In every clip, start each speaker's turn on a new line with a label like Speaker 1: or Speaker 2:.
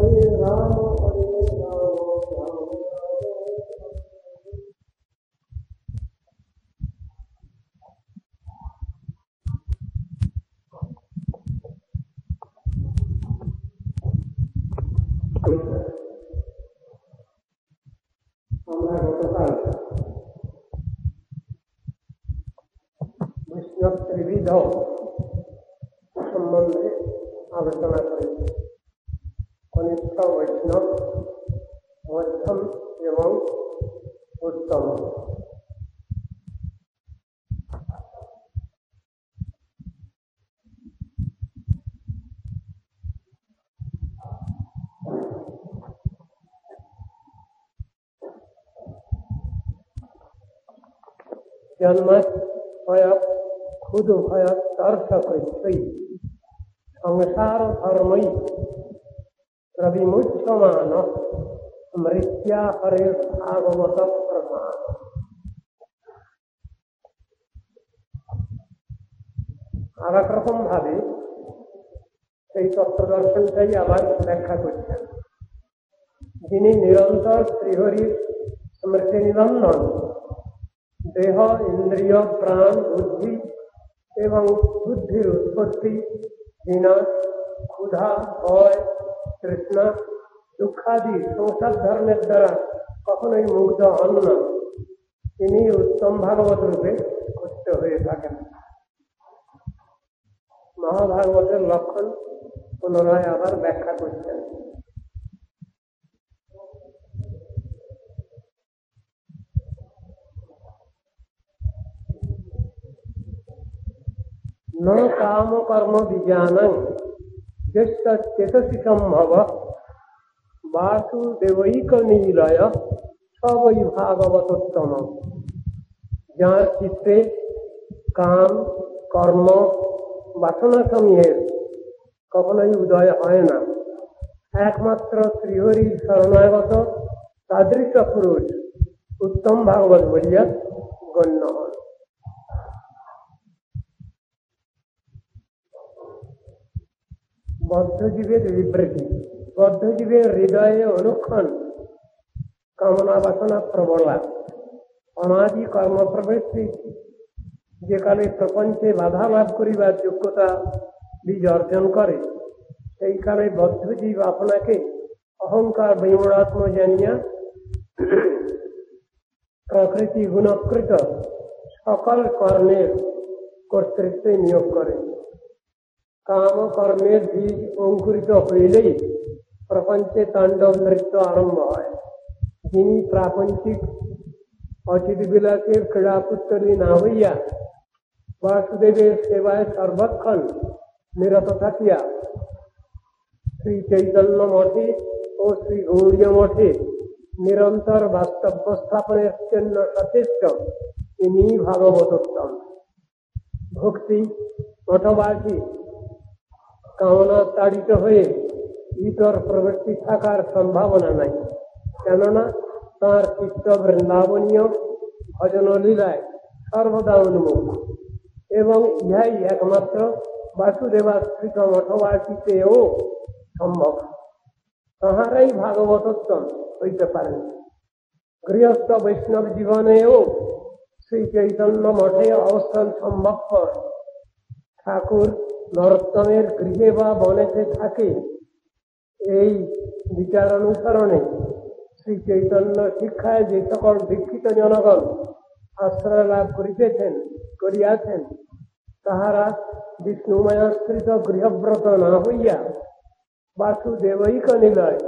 Speaker 1: हरे राम राम আমরা গতকাল বৈষ্ণব ত্রিবিধ সম্বন্ধে আলোচনা করেছি। কনিষ্ঠ বৈষ্ণব, মধ্যম এবং উত্তম। জন্মাৎ ভয়ক ক্ষুদ ভয়ক তর্কৃত্যৈ সংসার ধর্মৈ প্রবিমুচ্যমান মৃত্যা হরে ভাগবত প্রমাণ। আর এক রকম ভাবে সেই তত্ত্ব দর্শনটাই আবার ব্যাখ্যা করছেন। যিনি নিরন্তর শ্রীহরির স্মৃতি নিবন্ধন, দেহ, ইন্দ্রিয়, প্রাণ, বুদ্ধি এবং বুদ্ধির উৎপত্তি, বিনাশ, ক্ষুধা, ভয়, তৃষ্ণা, দুঃখাদি সংসার ধর্মের দ্বারা কখনোই মুগ্ধ হন না, তিনি উত্তম ভাগবত রূপে কথিত হয়ে থাকেন। মহাভাগবতের লক্ষণ পুনরায় আবার ব্যাখ্যা করছেন। ন কাম কর্ম বিজ্ঞানং চেতসি সম্ভব বাসুদেবৈক নিলয় সবই ভাগবতোত্তম। যার চিত্তে কাম, কর্ম, বাসনা সমূহের কখনোই উদয় হয় না, একমাত্র শ্রীহরির শরণাগত তাদৃশ পুরুষ উত্তম ভাগবত বলিয়া গণ্য হন। বদ্ধজীবের বিবৃতি। বদ্ধজীবের হৃদয়ে অনুক্ষণ কামনা বাসনা প্রবলা, অনাদি কর্মপ্রবৃত্তি যে কালে প্রপঞ্চে বাধা লাভ করিবার যোগ্যতা বীজ অর্জন করে, সেই কালে বদ্ধজীব আপনাকে অহংকার বিমূঢ়াত্ম জানিয়া প্রকৃতি গুণকৃত সকল কর্মের কর্তৃত্বে নিয়োগ করে। কাম কর্মের বীজ অঙ্কুরিত হইলেই প্রপঞ্চে তাণ্ডব নৃত্য আরম্ভ হয়। যিনি প্রাপঞ্চিক অচিত বিলাসের ক্রীড়াপুত্তলী না হইয়া বাসুদেবের সেবায় সর্বক্ষণ নিরত থাকিয়া শ্রী চৈতন্য মঠে ও শ্রী গৌড়ীয় মঠে নিরন্তর বাস্তব্য স্থাপনের জন্য সচেষ্ট, তিনি ভাগবতোত্তম। ভক্তি মঠবাসী কামনা তাড়িত হয়ে ইতর প্রবৃত্তি থাকার সম্ভাবনা নাই, কেননা তাঁর চিত্ত বৃন্দাবনীয় ভজন লীলায় সর্বদা উন্মুখ, এবং ইহাই একমাত্র বাসুদেবাশ্রিত মঠবাসীতেও সম্ভব। তাহারাই ভাগবতোত্তম হইতে পারেন। গৃহস্থ বৈষ্ণব জীবনেও শ্রী চৈতন্য মঠে অবস্থান সম্ভবপর। ঠাকুর নরোত্তমের গৃহে বা বনেতে থাকে, এই বিচার অনুসরণে শ্রী চৈতন্য শিক্ষায় যে সকল দীক্ষিত জনগণ আশ্রয় লাভ করিয়াছেন, তাহারা বিষ্ণুময়াশ্রিত গৃহব্রত না হইয়া বাসুদেবৈক নিলয়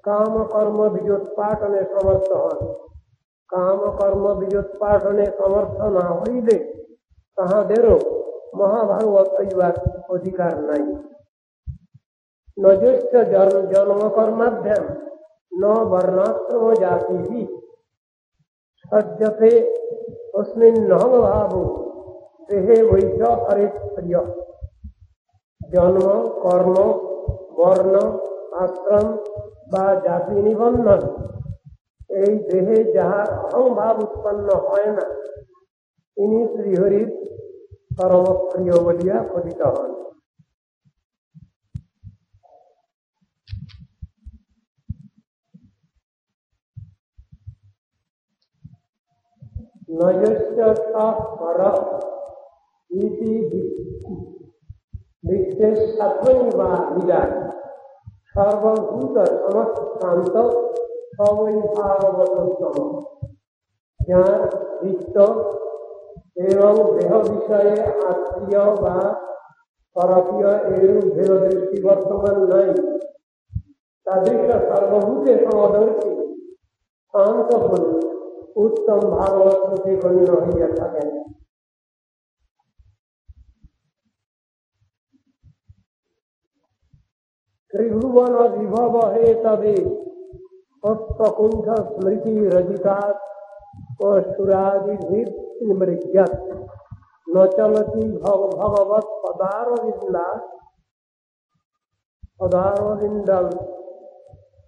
Speaker 1: কাম কর্ম বীজোৎপাটনে সমর্থ হন। কাম কর্ম বীজোৎপাটনে সমর্থ না হইলে তাহাদেরও মহাভাগবত হইবার অধিকার নাই। নজস্য জন্মকর্মাভ্যাম ন বর্ণাশ্রম জাতি সজ্জতে তস্মিন্নহং ভাবো দেহে বৈশ হরে প্রিয়। জন্ম, কর্ম, বর্ণ, আশ্রম বা জাতি নিবন্ধন, এই দেহে যাহার অহংভাব উৎপন্ন হয় না, তিনি শ্রীহরির পরমপ্রিয় বলিয়া কথিত হন। নজস্য সর ইতি বিশ্বেশ্বরই বা বিরাট সর্বভূত সমস্তান্ত সবই ভাগবতোত্তম। যার চিত্ত এবং দেহ বিষয়ে আত্মীয় বা পরকীয় এরূপ ভেদ দৃষ্টি বর্তমান নাই, তাদৃশ সর্বভূতে সমদর্শী শান্ত পুরুষ উত্তম ভাগবত রূপে গণ্য হইয়া থাকেন। ত্রিভুবন বিভব হে তবে প্রকুণ্ঠ স্মৃতি রজিতাৎ ও সুরাদিভির মৃগ্যাৎ ন চলতি ভগবৎ পদারবিন্দাল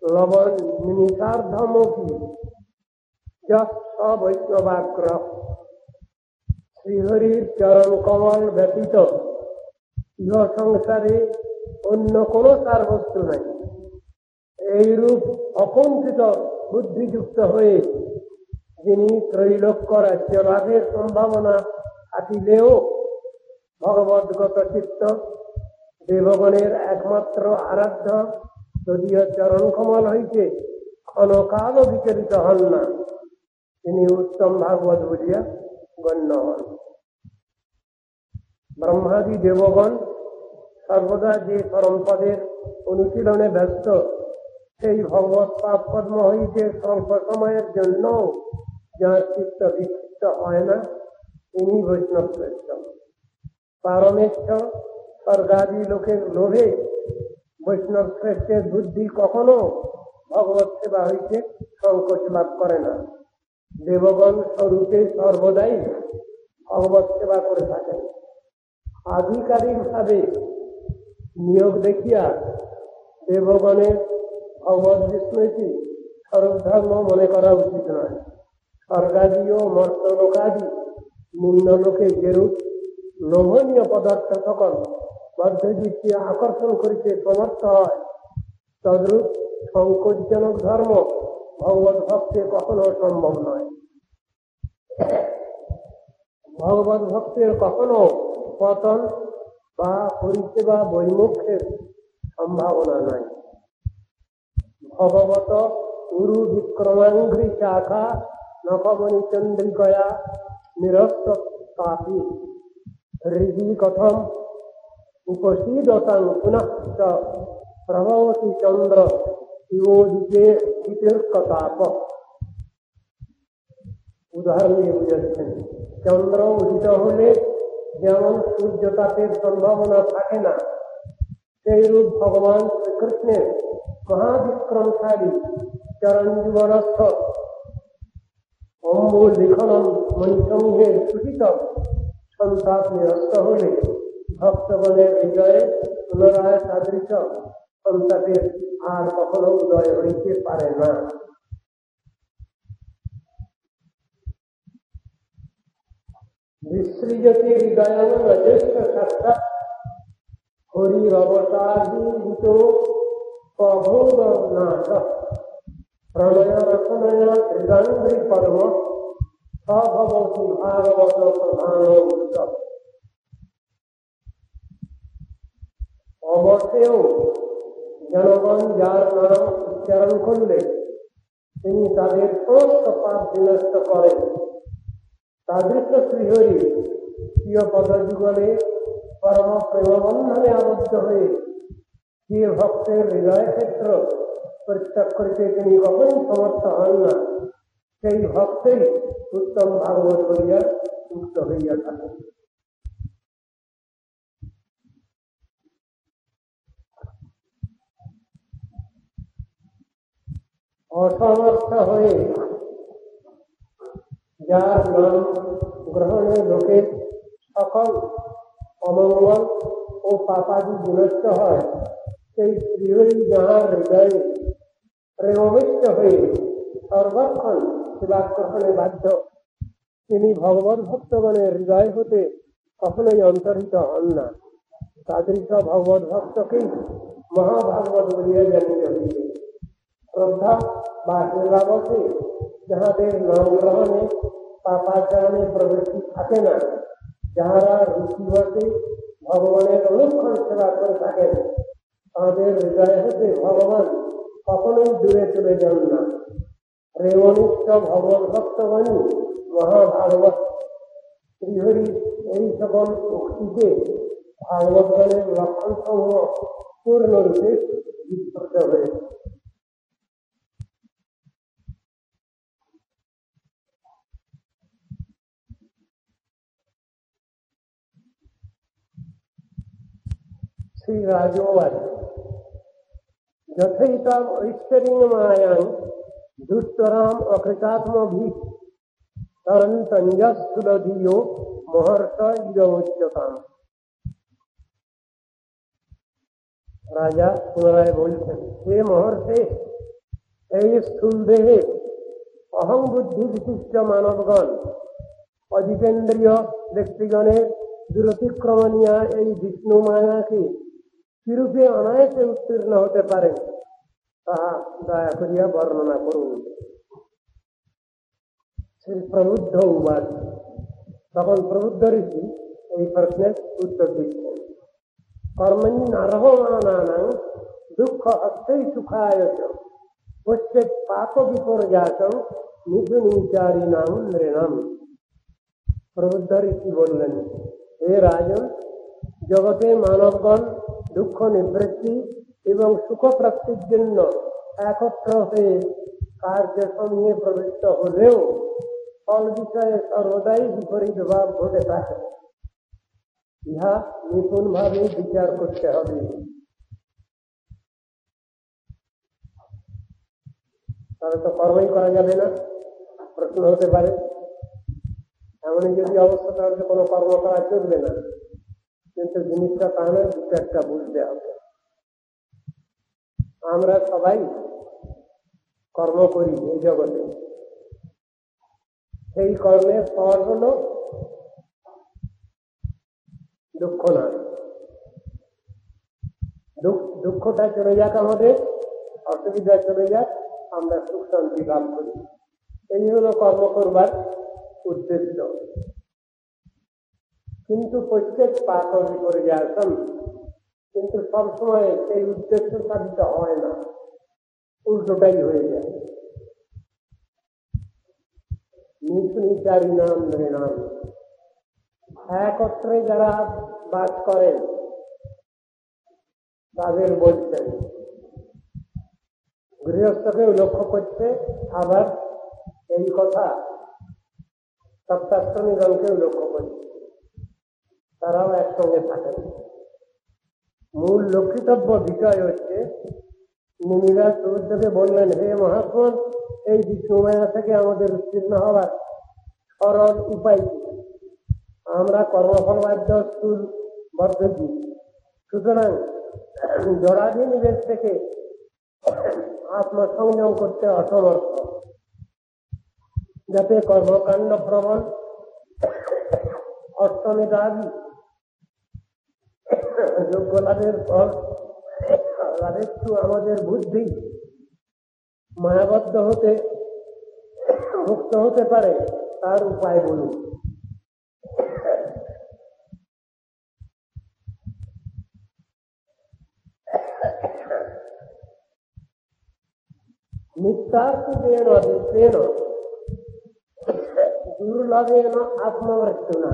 Speaker 1: লবণ নিমিষার্ধমপি বৈষ্ণবাগ্র। শ্রীহরির চরণ কমল ব্যতীত ইহ সংসারে অন্য কোন তার বস্তু নাই। এইরূপ অকুণ্ঠিত বুদ্ধিযুক্ত হয়ে যিনি ত্রৈলোক্য রাজ্য লাভের সম্ভাবনা থাকিলেও ভগবদ্গত চিত্ত দেবগণের একমাত্র আরাধ্য যদিও চরণ কমল হইতে ক্ষণকাল বিচলিত হন না, তিনি উত্তম ভাগবত বলিয়া গণ্য হন। ব্রহ্মাদি দেবগণ সর্বদা যে পরমপদের অনুশীলনে ব্যস্ত, সেই ভগবৎ পাপ কর্ম হইতে স্বল্প সময়ের জন্য যার চিত্ত বিক্ষিপ্ত হয় না, তিনি বৈষ্ণব শ্রেষ্ঠ। পারমেষ্ঠ স্বর্গাদি লোকের লোভে বৈষ্ণব শ্রেষ্ঠের বুদ্ধি কখনো ভগবত সেবা হইতে সংকোচ লাভ করে না। দেবগণ স্বরূপে সর্বদাই ভগবত সেবা করে থাকেন। আধিকারিক ভাবে নিয়োগ দেখিয়া দেবগণের ভগবত বিস্মৃতি স্বরূপ ধর্ম মনে করা উচিত নয়। স্বর্গাদি ও মর্তলোকাদি নিম্নলোকে যেরূপ লোভনীয় পদার্থ সকল মধ্যদৃষ্টি আকর্ষণ করিতে সমর্থ হয়, তদ্রূপ সংকোচজনক ধর্ম ভগবত ভক্তে কখনো সম্ভব নয়। ভগবত ভক্তের কখনো পতন বা পরিষেবা বৈমুখের সম্ভাবনা নাই। ভগবত উরু বিক্রমাঙ্ঘ্রি শাখা নখমণি চন্দ্রিকয়া নিরস্ত পাপি হৃদি কথম উপসীদতাং পুনঃ প্রভবতি চন্দ্র শিবোদিতে বিতর্কতাপ। উদাহরণ দিয়ে বুঝাচ্ছেন, চন্দ্র উদিত হলে যেমন সূর্যতাপের সম্ভাবনা থাকে না, সেইরূপ ভগবান শ্রীকৃষ্ণের মহাবিক্রমশালী চরণজীবনস্থ অম্বুর লিখনম মণিসংঘের সূচিত সন্তাপ নিরস্ত হলে ভক্তগণের হৃদয়ে পুনরায় সাদৃশ্য সন্তাপের আর কখনো উদয় হইতে পারে না। বিসৃজতি হৃদয়ং রজস্য সাক্ষাৎ হরির অবতারিত প্রভোগ নাশ প্রণয় রচনয় হৃদয়ঙ্ঘ্রি পদ্ম সভবতি ভাগবত প্রধান উৎসব। অবশ্যেও জনগণ যার নাম উচ্চারণ করলে তিনি তাদের সমস্ত পাপ বিনষ্ট করেন। তাদৃশ শ্রীহরি প্রিয় পদযুগলে পরম প্রেমবন্ধনে আবদ্ধ হয়ে যে ভক্তের হৃদয় ক্ষেত্র পরিত্যাগ করিতে তিনি কখনই সমর্থ হন না, সেই ভক্তেই উত্তম ভাগবত বলিয়া মুক্ত হইয়া থাকেন। অসমর্থ হয়ে যার নাম গ্রহণে লোকের সকল অমঙ্গল ও পাপাদি বিনষ্ট হয়, সেই শ্রীহরি যাহার হৃদয়ে প্রেমবিষ্ট হয়ে সর্বক্ষণ সেবা গ্রহণে বাধ্য, তিনি ভগবত ভক্তগণের হৃদয় হতে কখনোই অন্তর্হিত হন না। তাদৃশ ভগবত ভক্তকেই মহাভাগবত বলিয়া জানিতে হইবে। শ্রদ্ধা বা সেবাবশে যাহাদের নাম গ্রহণে পাপাচরণে প্রবৃত্তি থাকে না, যাহারা রুচিবশে ভগবানের অনুক্ষণ সেবা করে থাকেন তাঁদের হৃদয় হতে ভগবান কখনোই দূরে চলে যান না। রেবনিষ্ঠ ভগবান ভক্তগণী মহাভাগবত শ্রীহরি এই সকল উক্তিতে ভাগবতগণের লক্ষণ সমূহ পূর্ণরূপে বিস্তৃত হয়েছে। श्रीराजोवाच यथैताम् ऐश्वर्यमायां दुष्टराम् अकृतात्मभिः तरन्तञ्जस्तुलधियो महर्ष इदमुच्यताम्। राजा पुनराय बोलते, हे महर्षे, এই স্থূল দেহে অহং বুদ্ধি বিশিষ্ট মানবগণ অজিতেন্দ্রিয় ব্যক্তিগণের দুরতিক্রমণীয় এই বিষ্ণু মায়াকে কিরূপে অনায়াসে উত্তীর্ণ হতে পারে তাহা দয়া করিয়া বর্ণনা করুন। শ্রী প্রবুদ্ধ উবাচ, তখন প্রবুদ্ধ ঋষি এই প্রশ্নের উত্তর দিচ্ছেন। কর্মণি নারহমানানাং দুঃখ অস্থৈ সুখায় চ পশ্চাৎ পাপ বিপর্যাসং নিধুনিচারিণাম নৃণাম। প্রবুদ্ধ ঋষি বললেন, হে রাজন, জগতে মানবগণ দুঃখ নিবৃত্তি এবং সুখ প্রাপ্তির জন্য একত্র হয়ে কার্যসমূহে প্রবৃত্ত হলেও ফল বিষয়ে সর্বদাই বিপরীত ভাব ঘটে থাকে। ইহা নিপুণ ভাবে বিচার করতে হবে। তাহলে তো কর্মই করা যাবে না, প্রশ্ন হতে পারে। এমনই যদি অবস্থা তাহলে কোনো কর্ম করা চলবে না। কিন্তু জিনিসটা তা নয়, বিচারটা বুঝতে হবে। আমরা সবাই কর্ম করি এই জগতে, সেই কর্মের ফল হলো দুঃখ নয়। দুঃখটা চলে যাক, আমাদের অসুবিধা চলে যাক, আমরা সুখ শান্তি লাভ করি। এই হলো কর্ম করবার উদ্দেশ্য। কিন্তু প্রত্যেক পাপ বিপর্যাসম, কিন্তু সবসময় সেই উদ্দেশ্য সাধিত হয় না, উল্টোটাই হয়ে যায়। নিধুনিচারিণাম নৃণাম, একত্রে যারা বাস করেন তাদের বলছেন। গৃহস্থকেও লক্ষ্য করছে, আবার এই কথা সপ্তাশ্রমীগণকেও লক্ষ্য করছে, তারাও একসঙ্গে থাকেন। মূল লক্ষিতব্য বিষয় হচ্ছে, মুনিরা প্রবুদ্ধকে বললেন, হে মহাত্মা, এই বিষ্ণুমায়া থেকে আমাদের উত্তীর্ণ হওয়ার সরল উপায় কি? আমরা কর্মফলবাদ্য স্থূল বদ্ধজীব, সুতরাং জড়াদি নিবেশ থেকে আত্মসংযম করতে অসমর্থ, যাতে কর্মকাণ্ড প্রবল অষ্টমেধাবী যোগ্য লাভের ফল লাভেচ্ছু আমাদের বুদ্ধি মায়াবদ্ধ হতে মুক্ত হতে পারে, তার উপায় বলুন। নিত্যার্থেন অধিষ্ঠেন দুর্লভেন আত্মমৃত্যুনা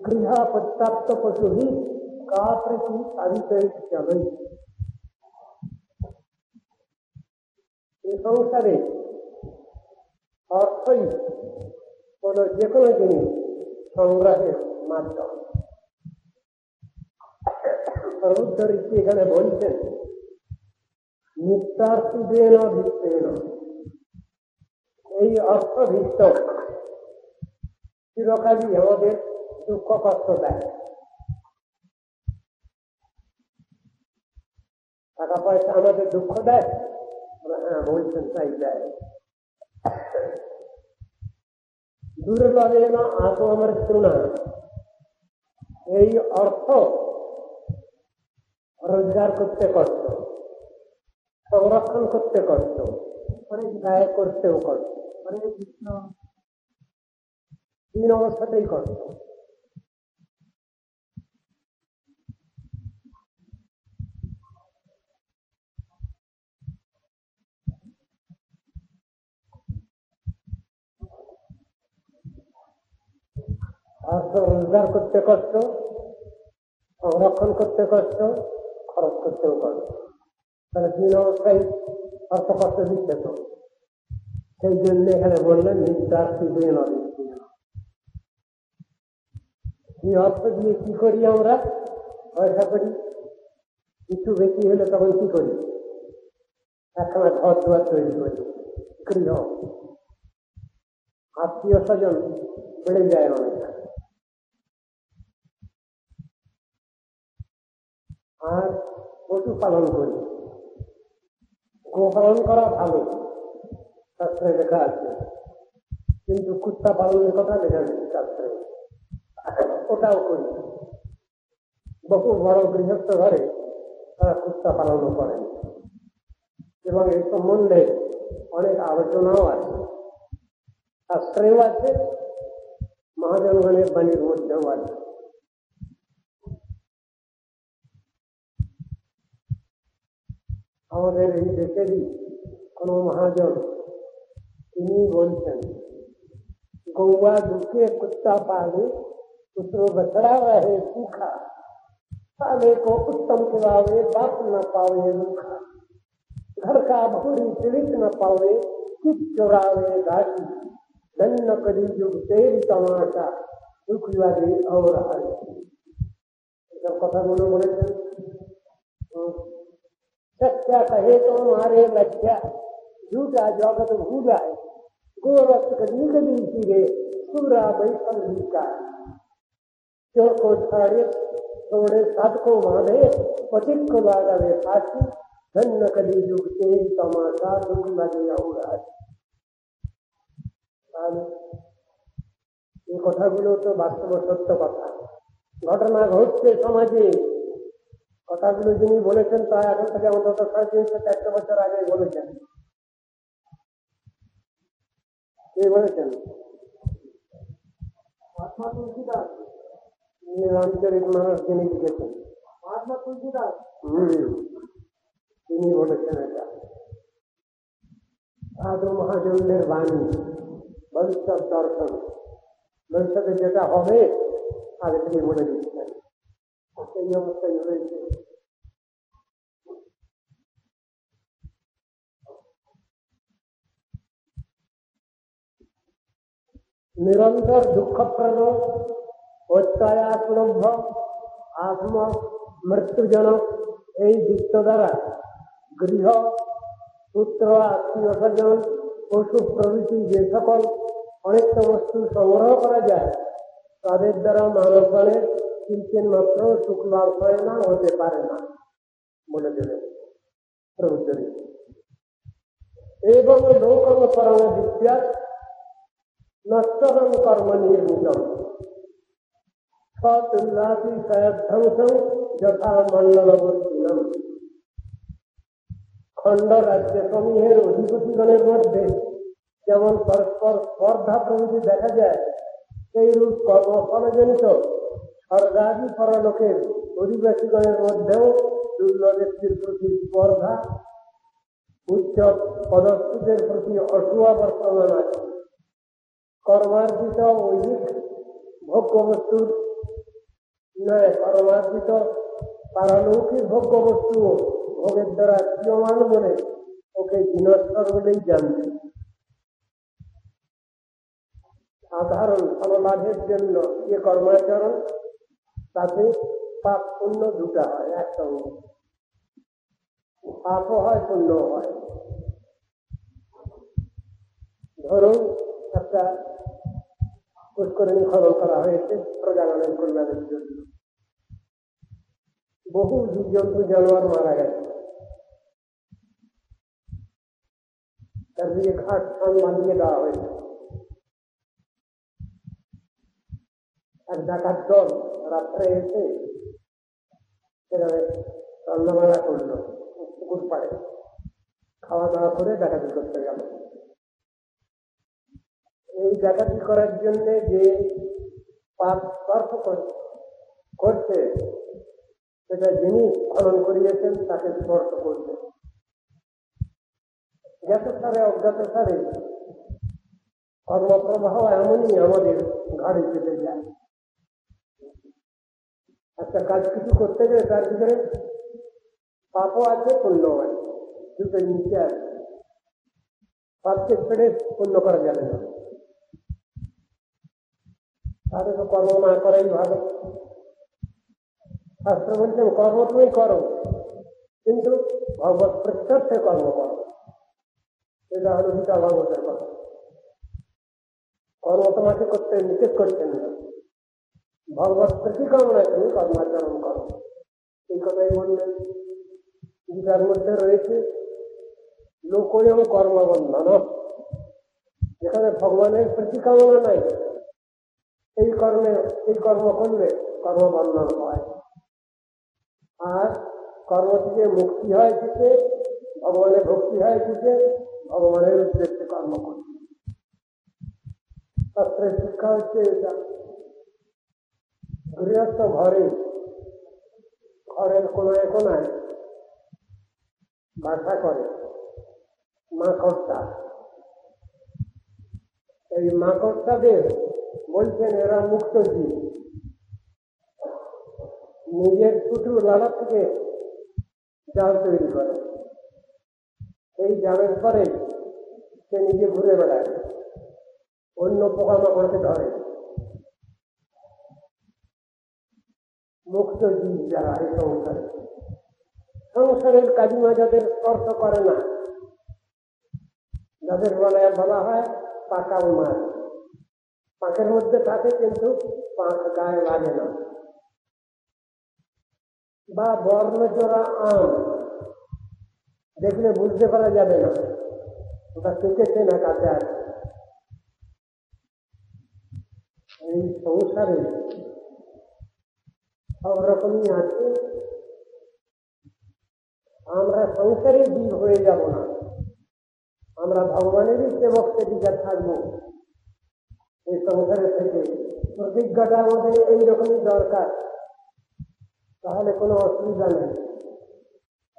Speaker 1: গৃহাপত্যাপ্ত পশুহি কাপ্রীতি আদিতৈশ্চৈ। এই সংসারে অর্থই কোন যে কোনো জিনিস সংগ্রহের মাধ্যম। প্রবুদ্ধ ঋষি এখানে বলছেন, নিত্যার্থেন অধিষ্ঠেন, এই অর্থভিত্ত চিরকালই আমাদের দুঃখ কষ্ট দেয়। টাকা পয়সা আমাদের দুঃখ দেয়, হ্যাঁ বলছেন তাই দেয়। দুর্লভেন আত্মমৃত্যুনা, এই অর্থ রোজগার করতে কষ্ট, সংরক্ষণ করতে কষ্ট, অনেক ব্যয় করতেও কষ্ট। হরে কৃষ্ণ। তিন অবস্থাতেই কষ্ট। অর্থ রোজগার করতে কষ্ট, সংরক্ষণ করতে কষ্ট, খরচ করতেও কষ্ট। তাহলে তিন অবস্থায় অর্থ কষ্ট দিচ্ছে তো। সেই জন্য এখানে বললেন নির্দার শিখে নদী। এই অর্থ দিয়ে কি করি আমরা? পয়সা করি, কিছু বেশি হলে তখন কি করি? একখানা ঘর দুয়ার তৈরি করি, গৃহ, আত্মীয় স্বজন বেড়ে যায় অনেক। আর পশু পালন করি। গোপালন করা ভালো, শাস্ত্রে লেখা আছে, কিন্তু কুত্তা পালনের কথা লেখা নেই শাস্ত্রে। ওটাও করি। বহু বড় গৃহস্থ ঘরে তারা কুত্তা পালনও করেন এবং এই সম্বন্ধে অনেক আলোচনাও আছে, শাস্ত্রেও আছে, মহাজনগণের বাণীর মধ্যেও আছে। আমাদের এই দেশেরই কোন মহাজন তিনি বলছেন, गौवा दुखे कुत्ता पाले उसको बछड़ा रहे सूखा, साले को उत्तम खिलावे बाप न पावे रूखा, घर का भूरी पीड़ित न पावे किस चुरावे घाटी, धन्य करी युग तेरी तमाशा दुख लगे और हरे। सब कथा बोलेছেন, सच्चा कहे तो हमारे लज्जा, झूठा जगत भूला है, गोरख कदी कदी सीरे सूरा बैठल का, चोर को छाड़े छोड़े सात को बांधे पथिक को लगावे फांसी, धन्य कदी युग तेरी तमाशा दुख लगे और हरे। এই কথাগুলো তো বাস্তব সত্য কথা, ঘটনা ঘটছে সমাজে। কথাগুলো যিনি বলেছেন তা এখন থেকে অন্তত 300-400 বছর আগে বলেছেন। কে বলেছেন? মহাত্মা তুলসীদাস। রামচরিত মানস যিনি লিখেছেন, মহাত্মা তুলসীদাস, তিনি বলেছেন এটা। সাধু মহাজনদের বাণী, ভবিষ্যৎ দর্শন, ভবিষ্যতে যেটা হবে আগে থেকে বলে দিচ্ছেন। সেই অবস্থায় হয়েছে। নিরন্তর দুঃখপ্রদ, অত্যায়াসলভ্য, আত্ম মৃত্যুজনক এই বৃত্ত দ্বারা গৃহ, পুত্র, আত্মীয় স্বজন, পশু প্রভৃতি যে সকল অনিত্য বস্তু সংগ্রহ করা যায় তাদের দ্বারা মানবগণের কিঞ্চিন মাত্র সুখ লাভ হয় না, হতে পারে না বলে দেবেন প্রভুত্বরী। এবং লোকম করণ বিদ্যা নষ্টম কর্ম নির্মিতম স্বতুল্লাসী সয়ধ্বংসং যথা মণ্ডলবর্তিনম। খণ্ড রাজ্য সমূহের অধিপতিগণের মধ্যে যেমন পরস্পর স্পর্ধা প্রভৃতি দেখা যায়, সেই রূপ কর্মফলজনিত স্বর্গাদি পরলোকের অধিবাসীগণের মধ্যেও দুর্ল ব্যক্তির প্রতি স্পর্ধা, উচ্চ পদস্থিতের প্রতি অসূয়া বর্তমান আছে। কর্মার্জিত ঐহিক ভোগ্যবস্তুর নয়, কর্মার্জিত পারলৌকিক ভোগ্যবস্তু ভোগের দ্বারা ক্রিয়মান বলে ওকে জিনস্তর বলেই জানবে। সাধারণ ফললাভের জন্য যে কর্মাচরণ, তাতে পাপ পুণ্য দুটা হয় একসঙ্গে, পাপও হয় পুণ্য হয়। ধরুন একটা পুষ্করিণী খনন করা হয়েছে প্রজাগণের কল্যাণের জন্য, বহু জীবজন্তু জানোয়ার মারা গেছে, চারদিকে ঘাট ছান বাঁধিয়ে দেওয়া হয়েছে। এক ডাকাত দল রাত্রে এসে সেখানে রান্নাবান্না করলো, পুকুর পাড়ে খাওয়া দাওয়া করে ডাকাতি করতে গেল। এই ডাকাতি করার জন্য যে পাপ স্পর্শ করছে সেটা যিনি খনন করিয়েছেন তাকে স্পর্শ করবে। জ্ঞাত সারে অজ্ঞাত সারে কর্মপ্রবাহ এমনই আমাদের ঘাড়ে চেপে যায়। একটা কাজ কিছু করতে গেলে তার ভিতরে পাপও আছে, পুণ্যও আছে, দুটোর নিচে আছে। পাপকে ছেড়ে পুণ্য করা যাবে না, তাহলে তো কর্ম না করাই ভালো। শাস্ত্র বলছেন কর্ম তুমি করো, কিন্তু ভগবত প্রত্যর্থে কর্ম করো। এটা হলো গীতা ভাগবতের কথা। কর্ম তোমাকে করতে নিষেধ করছেন না, ভগবত প্রতিকামনায় তুমি কর্মাচরণ করো, এই কথাই বললেন। গীতার মধ্যে রয়েছে লোকয়ং কর্মবন্ধন, যেখানে ভগবানের প্রতিকামনা নাই এই কর্ম করলে কর্মবন্ধন হয়। আর কর্ম থেকে মুক্তি হয় কিসে? ভগবানের ভক্তি হয় কিসে? ভগবানের উদ্দেশ্যে কর্ম করছে। শাস্ত্রের শিক্ষা হচ্ছে এটা। গৃহস্থ ঘরের কোনায় কোনায় বাসা করে মাকড়সা। এই মাকড়সাদের বলছেন এরা মুক্ত জীব, নিজের ছুটু লালা থেকে জাল তৈরি করে, এই জালের পরে সে নিজে ঘুরে বেড়ায়, অন্য পোকামাকড়কে ধরে। মুক্ত জীব যারা এই সংসারের কাজিমা যাদের স্পর্শ করে না, যাদের বলা হয় পাকা মাছ, পাকের মধ্যে থাকে কিন্তু পাক গায়ে লাগে না। বা বর্ণচোরা আম দেখলে বুঝতে পারা যাবে না ওটা কেটেছে না কাছে আছে। এই সংসারে সব রকমই আছে। আমরা সংসারে জীব হয়ে যাব না, আমরা ভগবানেরই সেবক সেবিকা থাকবো। এই সংসারের থেকে প্রতিজ্ঞাটা আমাদের এইরকমই দরকার, তাহলে কোনো অসুবিধা নেই।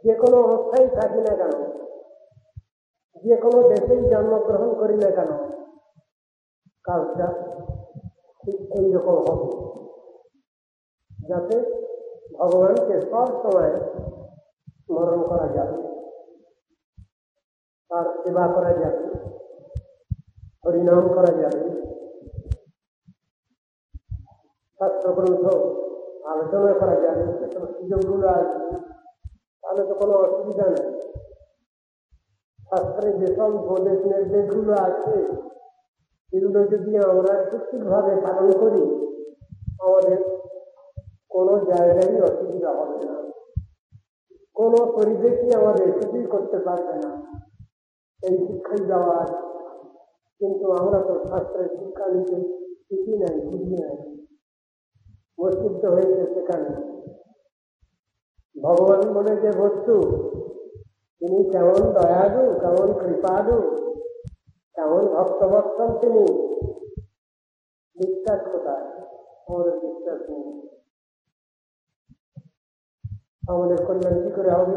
Speaker 1: যে কোনো অবস্থায় থাকি না কেন, যে কোনো দেশেই জন্মগ্রহণ করি না কেন, কাজটা ঠিক এইরকম হবে, যাতে ভগবানকে সব সময় স্মরণ করা যাবে, তার সেবা করা যাবে, হরিনাম করা যাবে, শাস্ত্রগ্রন্থ আলোচনা করা যাবে, সেসব সুযোগগুলো আসবে, তাহলে তো কোনো অসুবিধা নেই। শাস্ত্রে যেসব উপদেশ নির্দেশগুলো আছে এগুলো যদি আমরা ঠিকভাবে পালন করি আমাদের কোনো জায়গায় অসুবিধা হবে না, কোনো পরিবেশই আমাদের কিছুই করতে পারবে না। এই শিক্ষাই দেওয়া আছে, কিন্তু আমরা তো শাস্ত্রের শিক্ষা নিতে শিখি নাই, বুঝি নাই, মস্তিষ্ক হয়েছে সেখানে। ভগবান বলে যে বস্তু তিনি কেমন দয়ালু, কেমন কৃপালু, কেমন ভক্তবৎসল তিনি, বিশ্বাস কোথায়? আমাদের বিশ্বাস নেই। আমাদের কল্যাণ কি করে হবে?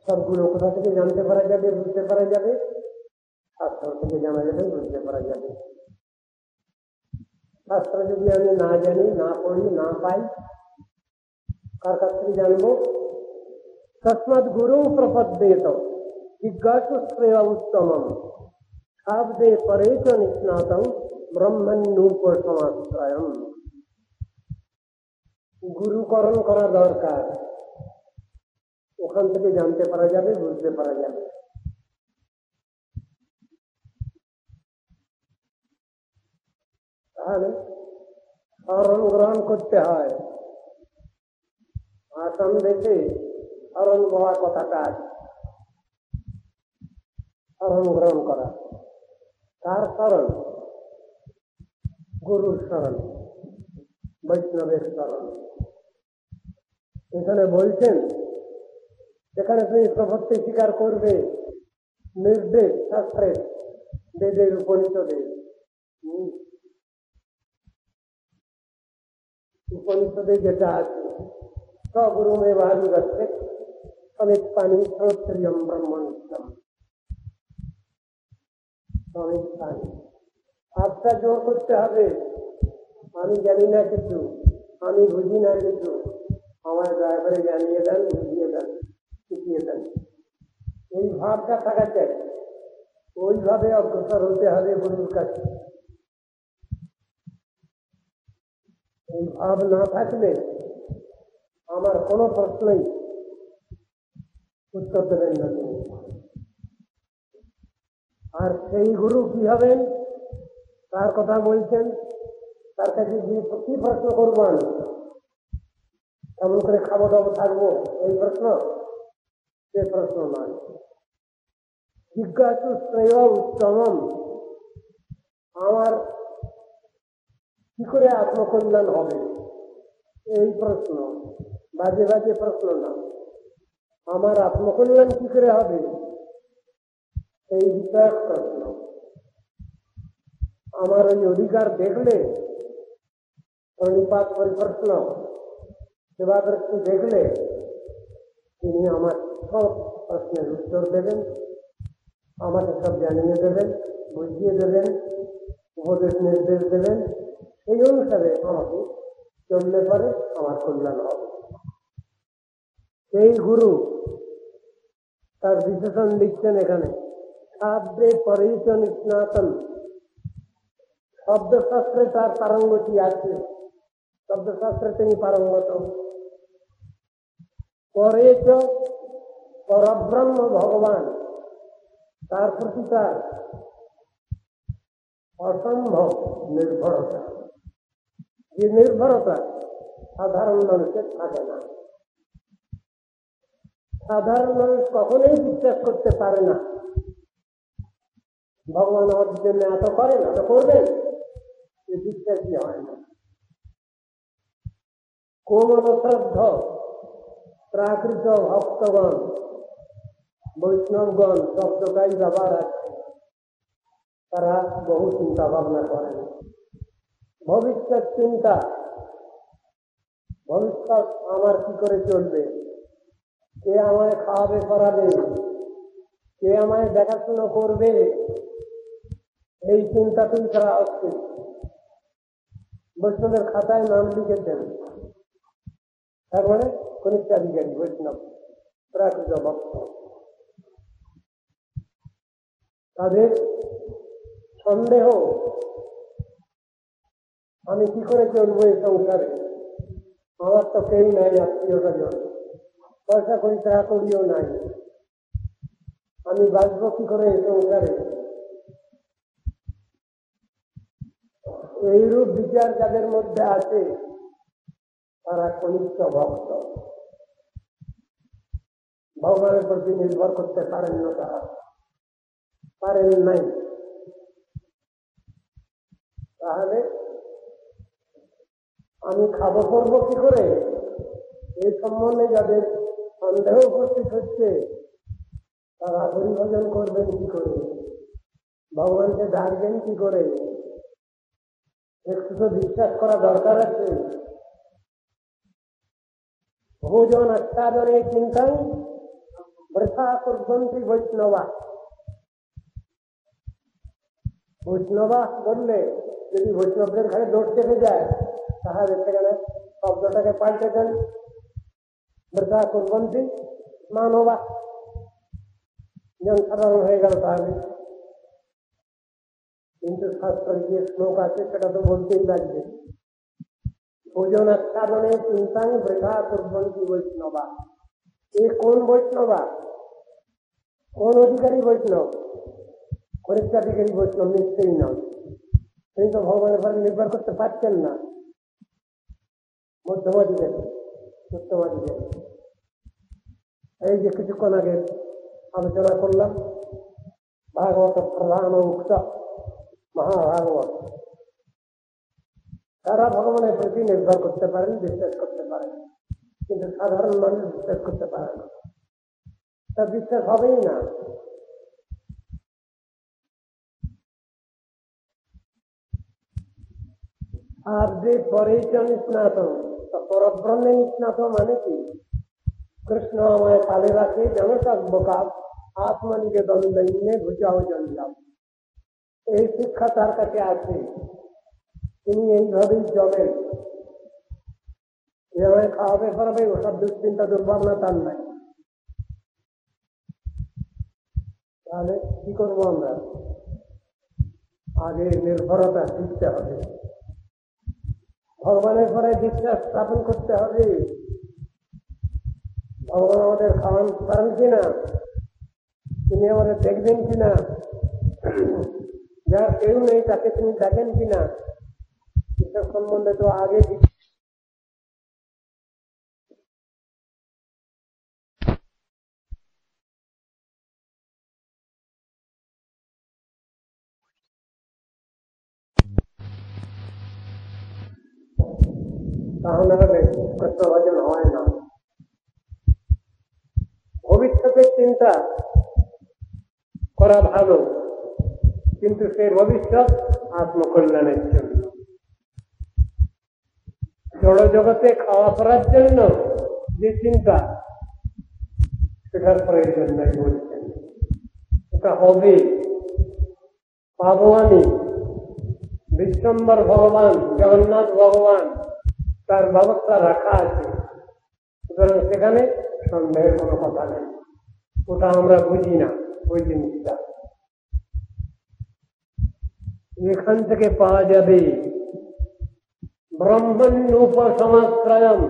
Speaker 1: সবগুলো কোথা থেকে জানতে পারা যাবে, বুঝতে পারা যাবে? শাস্ত্র থেকে জানা যাবে, বুঝতে পারা যাবে। শাস্ত্র যদি আমি না জানি, না পড়ি, না পাই, কার কাছ থেকে জানবো? তস্মাৎ গুরু প্রপদ্যেত জিজ্ঞাসু শ্রেয় উত্তমম শাব্দে পরে চ নিষ্ণাতম ব্রহ্মণ্যুপসমাশ্রয়ম। গুরুকরণ করা দরকার, ওখান থেকে জানতে পারা যাবে, বুঝতে পারা যাবে। তাহলে শরণ গ্রহণ করতে হয়। আসাম দেশে শরণ বলা কথাটা আছে, শরণ গ্রহণ করা। কার শরণ? গুরুর শরণ, বৈষ্ণবের শরণ। এখানে বলছেন যেখানে তুমি প্রভুত্ব স্বীকার করবে নির্দেশ শাস্ত্রের বেদের উপনিষদে উপনিষদে যেটা আছে সগুরু মে বাড়ি গচ্ছে সমিত পানি শ্রোত্রিয়ম ব্রহ্মনিত্যম সমিত পানি আত্মা জোর করতে হবে আমি জানি না কিছু, আমি বুঝি না কিছু, আমার দয়া করে জানিয়ে দেন, বুঝিয়ে দেন, শিখিয়ে দেন, এই ভাবটা থাকা চাই। ওইভাবে অগ্রসর হতে হবে গুরুর কাছে। এই ভাব না থাকলে আমার কোনো প্রশ্নই উত্তর দেবেন না তিনি। আর সেই গুরু কি হবেন তার কথা বলছেন, তার কাছে কি প্রশ্ন করবো আমি, কেমন করে খাবো দাবো থাকবো, এই প্রশ্ন, সে প্রশ্ন নয়। জিজ্ঞাসু শ্রেয় উত্তমম, আমার কি করে আত্মকল্যাণ হবে, এই প্রশ্ন, বাজে বাজে প্রশ্ন না। আমার আত্মকল্যাণ কি করে হবে এই বিষয়ক প্রশ্ন। আমার ওই অধিকার দেখলে, প্রণিপাত পরিপ্রশ্ন সেবা দৃষ্টি দেখলে তিনি আমার সব প্রশ্নের উত্তর দেবেন, আমাকে সব জানিয়ে দেবেন, বুঝিয়ে দেবেন, উপদেশ নির্দেশ দেবেন। সেই অনুসারে আমাকে চললে পরে আমার কল্যাণ হবে। সেই গুরু তার বিশেষণ লিখছেন এখানে, শাব্দে পরিচ নিষ্ণাতন, শব্দশাস্ত্রে তার পারঙ্গতি আছে, শব্দশাস্ত্রে তিনি পারঙ্গত। পরেচ পরব্রহ্ম ভগবান, তার প্রতি তার অসম্ভব নির্ভরতা, যে নির্ভরতা সাধারণ মানুষের থাকে না। সাধারণ মানুষ কখনোই বিশ্বাস করতে পারে না ভগবান আমাদের জন্য এত করেন, এত করবেন, সে বিশ্বাসই হয় না। কোমল শ্রদ্ধ প্রাকৃত ভক্তগণ, বৈষ্ণবগণ শব্দটাই ব্যবহার আছে, তারা বহু চিন্তা ভাবনা করেন, ভবিষ্যৎ চিন্তা, ভবিষ্যৎ আমার কি করে চলবে, কে আমায় খাওয়াবে করাবে, কে আমায় দেখাশোনা করবে, এই চিন্তাতেই তারা অস্থির। বৈষ্ণবের খাতায় নাম লিখেছেন, তার মানে কনিষ্ঠাধিকারী বৈষ্ণব প্রাকৃত ভক্ত। তাদের সন্দেহ, আমি কি করে চলবো এই সংসারে, আমার তো কেউ নাই, আত্মীয়তা জন, পয়সা করি টাকা করিও নাই, আমি বাঁচবো কি করে এই সংসারে। এইরূপ বিচার যাদের মধ্যে আছে তারা কনিষ্ঠ ভক্ত, ভগবানের প্রতি নির্ভর করতে পারেন না, তারা পারেন নাই। তাহলে আমি খাবো করবো কি করে, এই সম্বন্ধে যাদের সন্দেহ উপস্থিত হচ্ছে, তারা হরিভজন করবেন কি করে, ভগবানকে ডাকবেন কি করে, একটু তো বিশ্বাস করা দরকার আছে। ভোজন আচ্ছাদনে চিন্তাং বৃথা কুর্বন্তি বৈষ্ণবা। বৈষ্ণবা বললে যদি বৈষ্ণবদের ঘরে দোষ চেপে যায়, তাহলে সেখানে শব্দটাকে পাল্টে দেন, বৃথা কুর্বন্তি মানবা, যেমন সাধারণ হয়ে গেল। তাহলে কিন্তু শাস্ত্রের যে শ্লোক আছে সেটা তো বলতেই লাগবে, ভোজন আচ্ছাদনে চিন্তাং বৃথা কুর্বন্তি বৈষ্ণবা। এ কোন বৈষ্ণবা, কোন অধিকারী বৈষ্ণব? পরীক্ষাধিকারী বৈষ্ণব নিশ্চয়ই নয়। তিনি তো ভগবানের উপরে নির্ভর করতে পারছেন না, মধ্যমাধিকারী, উত্তমাধিকারী। এই যে কিছুক্ষণ আগে আলোচনা করলাম, ভাগবত প্রধান উক্ত মহাভাগবত, তারা ভগবানের প্রতি নির্ভর করতে পারেন, বিশ্বাস করতে পারেন। কিন্তু সাধারণ মানুষ বিশ্বাস করতে পারে না, তা বিশ্বাস হবেই না। আর যে পরেশ নিষ্ণাত, পরব্রহ্মে নিষ্ণাত মানে কি? কৃষ্ণ আমায় তালে রাখে জনসক বোকা, আত্মনিবেদন দৈন্যে বুঝাও জঞ্জাল। এই শিক্ষা তার কাছে আছে, তিনি এইভাবেই চলেন। যে আমায় খাওয়াবে পড়াবে ওসব দুশ্চিন্তা দুর্ভাবনা তার নাই। তাহলে কি করবো আমরা? আগে নির্ভরতা শিখতে হবে, ভগবানের পরে বিশ্বাস স্থাপন করতে হবে। ভগবান আমাদের খাওয়ান পারেন কিনা, তিনি আমাদের দেখবেন কিনা, যার কেউ নেই তাকে তিনি দেখেন কিনা, এসব সম্বন্ধে তো আগে তাহলে কৃষ্ণ ভজন হয় না। ভবিষ্যতের চিন্তা করা ভালো, কিন্তু সেই ভবিষ্যৎ আত্মকল্যাণের জন্য। জড় জগতে খাওয়া করার জন্য যে চিন্তা, সেটার প্রয়োজন নাই বলছেন। এটা হবে, পাবো আমি। বিশ্বম্বর ভগবান জগন্নাথ ভগবান তার ব্যবস্থা রাখা আছে, সুতরাং সেখানে সন্দেহের কোনো কথা নেই। ওটা আমরা বুঝি না ওই জিনিসটা। এখান থেকে পাওয়া যাবে ব্রহ্মণ্যোপসমাশ্রয়ম।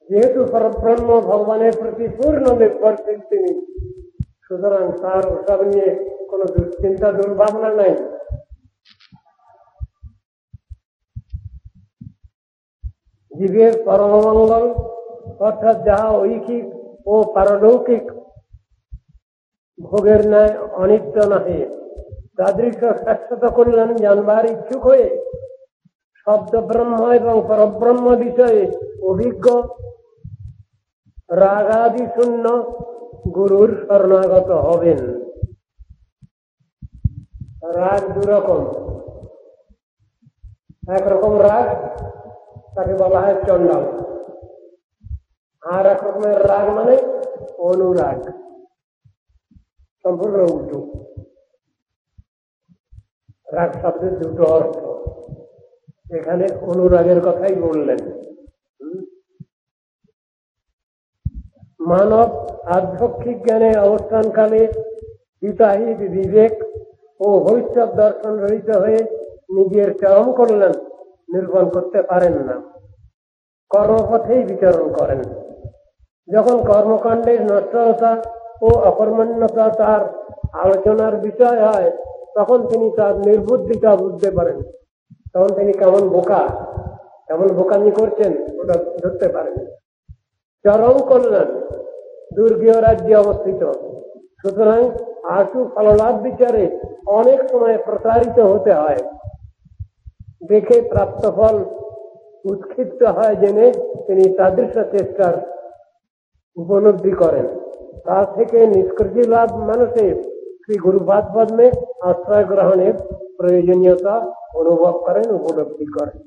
Speaker 1: যেহেতু পরব্রহ্ম ভগবানের প্রতি পূর্ণ নির্ভরশীল তিনি, সুতরাং তার ওসব নিয়ে কোন দুশ্চিন্তা দুর্ভাবনা নাই। জীবের পরমমঙ্গল অর্থাৎ যাহা ঐকিক ও পারলৌকিক ভোগের ন্যায় অনিত্য নহে, তাদৃশ শাশ্বত কল্যাণ জানবার ইচ্ছুক হয়ে শব্দ ব্রহ্ম এবং পরব্রহ্ম বিষয়ে অভিজ্ঞ রাগাদি শূন্য গুরুর শরণাগত হবেন। রাগ দুরকম। একরকম রাগ তাকে বলা হয় চণ্ডাল, আর এক রকমের রাগ মানে অনুরাগ, সম্পূর্ণ উল্টো। রাগ শব্দের দুটো অর্থ, এখানে অনুরাগের কথাই বললেন। মানব আধ্যাত্মিক জ্ঞানে অবস্থানকালে হিতাহিত বিবেক ও ভবিষ্যৎ দর্শন রহিত হয়ে নিজের চরম কল্যাণ নির্বাণ করতে পারেন না, কর্মপথেই বিচরণ করেন। যখন কর্মকাণ্ডের নশ্বরতা ও অকর্মণ্যতা তার আলোচনার বিষয় হয়, তখন তিনি তার নির্বুদ্ধিতা বুঝতে পারেন। তখন তিনি কেমন বোকা, কেমন বোকামি করছেন ওটা ধরতে পারেন। চরম কল্যাণ দুর্গীয় রাজ্যে অবস্থিত, সুতরাং আশু ফললাভ বিচারে অনেক সময় প্রসারিত হতে হয়। দেখে প্রাপ্ত ফল উৎক্ষিপ্ত হয় জেনে তিনি তাদৃশ চেষ্টার উপলব্ধি করেন। তা থেকে নিষ্কৃতি লাভ মানুষের শ্রী গুরুপাদ পদ্মে আশ্রয় গ্রহণের প্রয়োজনীয়তা অনুভব করেন, উপলব্ধি করেন।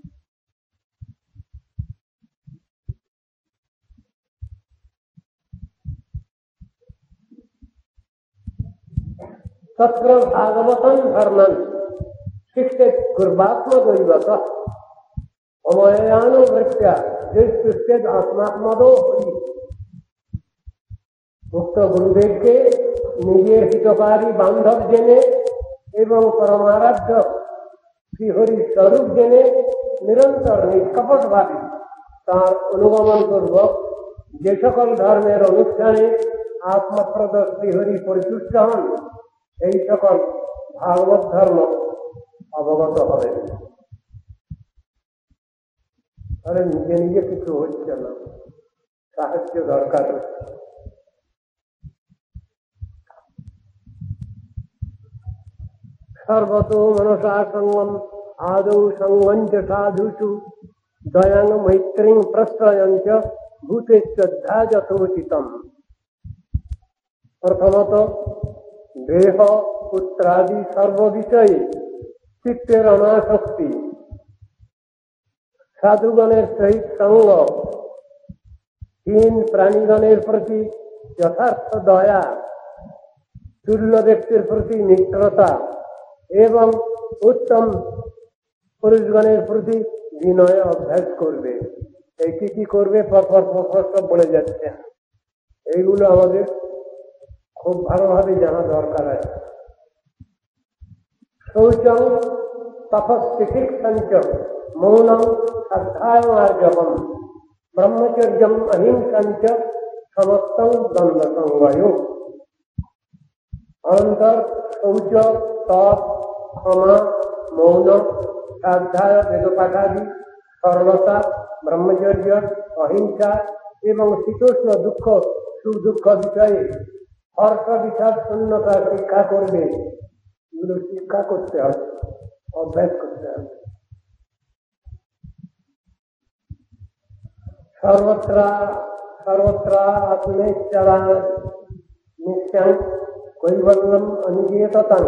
Speaker 1: তত্র ভাগবতং ধর্মং শিক্ষেত গুর্বাত্মদৈবত অময়ানুবৃত্ত্যা দৃষ্টিচ্ছেদ আত্মাত্মদো হরি। মুক্ত গুরুদেবকে নিজের হিতকারী বান্ধব জেনে এবং পরমারাধ্য শ্রীহরির স্বরূপ জেনে নিরন্তর নিষ্কপট ভাবে তাঁর অনুগমন পূর্বক যে সকল ধর্মের অনুষ্ঠানে আত্মপ্রদ শ্রীহরি পরিতুষ্ট হন, সেই সকল ভাগবত ধর্ম অবগত হবেন। তাহলে নিজে নিজে কিছু হচ্ছে না, সাহায্য দরকার হচ্ছে। সর্বতো মনসা সঙ্গম আদৌ সঙ্গঞ্চ সাধুষু दयां मैत्रीं प्रश्रयंच भूतेश्च ध्यायथोचितम्। प्रथमत देह पुत्रादि सर्व विषये चित्तेर अनासक्ति, साधुगणेर सहित संग, हीन प्राणीगणेर प्रति यथार्थ दया, तुल्य व्यक्तिर प्रति मित्रता एवं उत्तम पुरुषगणेर प्रति विनय अभ्यास करबे। की करबे पर सब বলে যাচ্ছে। এইগুলো আমাদের খুব ভালোভাবে জানা দরকার আছে। শৌচং তপস্তিতিক্ষঞ্চ মৌনং শ্রদ্ধার্জবম ব্রহ্মচর্যম অহিংসঞ্চ সমস্তং দ্বন্দ্বসংগয়োঃ। অনন্তর শৌচ, তপ, ক্ষমা, মৌন, स्वाध्याय, वेदपाठादि, सरलता, ब्रह्मचर्य, अहिंसा एवं शीतोष्ण दुख सुख दुख विषय हर्ष विषाद शून्यता शिक्षा करबे। एगुलो शिक्षा करते हबे, अभ्यास करते हबे। सर्वत्र आत्मेच्छला नित्यं कैवल्यम अनिकेततं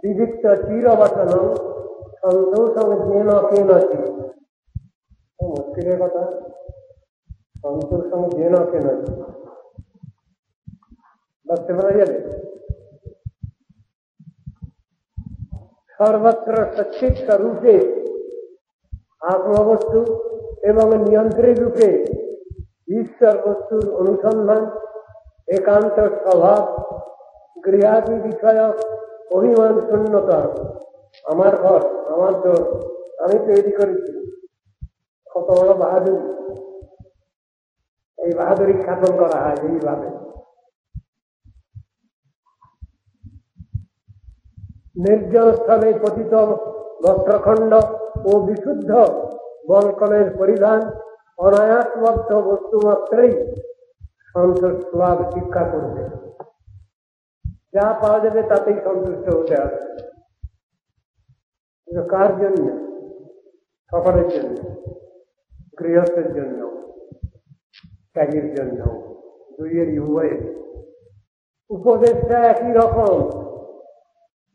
Speaker 1: विविक्त चिरवसनं संतोषं ज्ञेन केनचित्। मुश्किल कथा, संतोषं ज्ञेन केनचित् बसते बना जाए। सर्वत्र सच्चित स्वरूपे आत्मवस्तु एवं नियंत्रित रूपे ईश्वर वस्तुर अनुसंधान एकांत स्वभाव गृहादि विषय অভিমান শূন্যতা। আমার ঘর, আমার দোর, আমি তৈরি করেছি, কত বড় বাহাদুরি। এই বাহাদুরি খ্যাপন করা হয় এইভাবে। নির্জন স্থলে পতিত বস্ত্রখণ্ড ও বিশুদ্ধ বলকলের পরিধান অনায়াসবদ্ধ বস্তু মাত্রেই সন্তোষ লাভ শিক্ষা করবে। যা পাওয়া যাবে তাতেই সন্তুষ্ট হতে হবে। কার জন্য? সকলের জন্য, গৃহস্থের জন্য, ত্যাগের জন্য, দুইয়েরই উভয়ের। উপদেশটা একই রকম।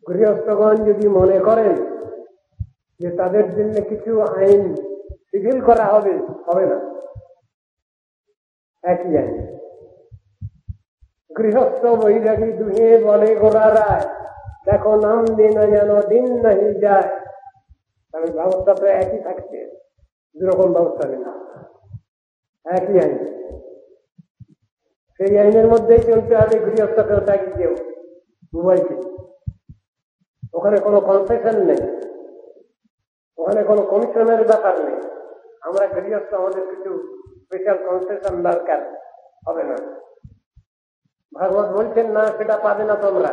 Speaker 1: গৃহস্থগণ যদি মনে করেন যে তাদের জন্য কিছু আইন শিথিল করা হবে, হবে না। একই আইন। গৃহস্থ বৈরাগী দুহে বলে গোড়া রায়, দেখো নাম দিন যেন দিন নাহি যায়। কারণ ব্যবস্থা তো একই থাকছে, দুরকম ব্যবস্থা নেই, একই আইন। সেই আইনের মধ্যেই চলতে হবে গৃহস্থকেও ত্যাগীকেও, উভয়কে। ওখানে কোনো কনসেশন নেই, ওখানে কোনো কমিশনের ব্যাপার নেই। আমরা গৃহস্থ, আমাদের কিছু স্পেশাল কনসেশন দরকার হবে না। ভাগবত বলছেন না, সেটা পাবে না তোমরা।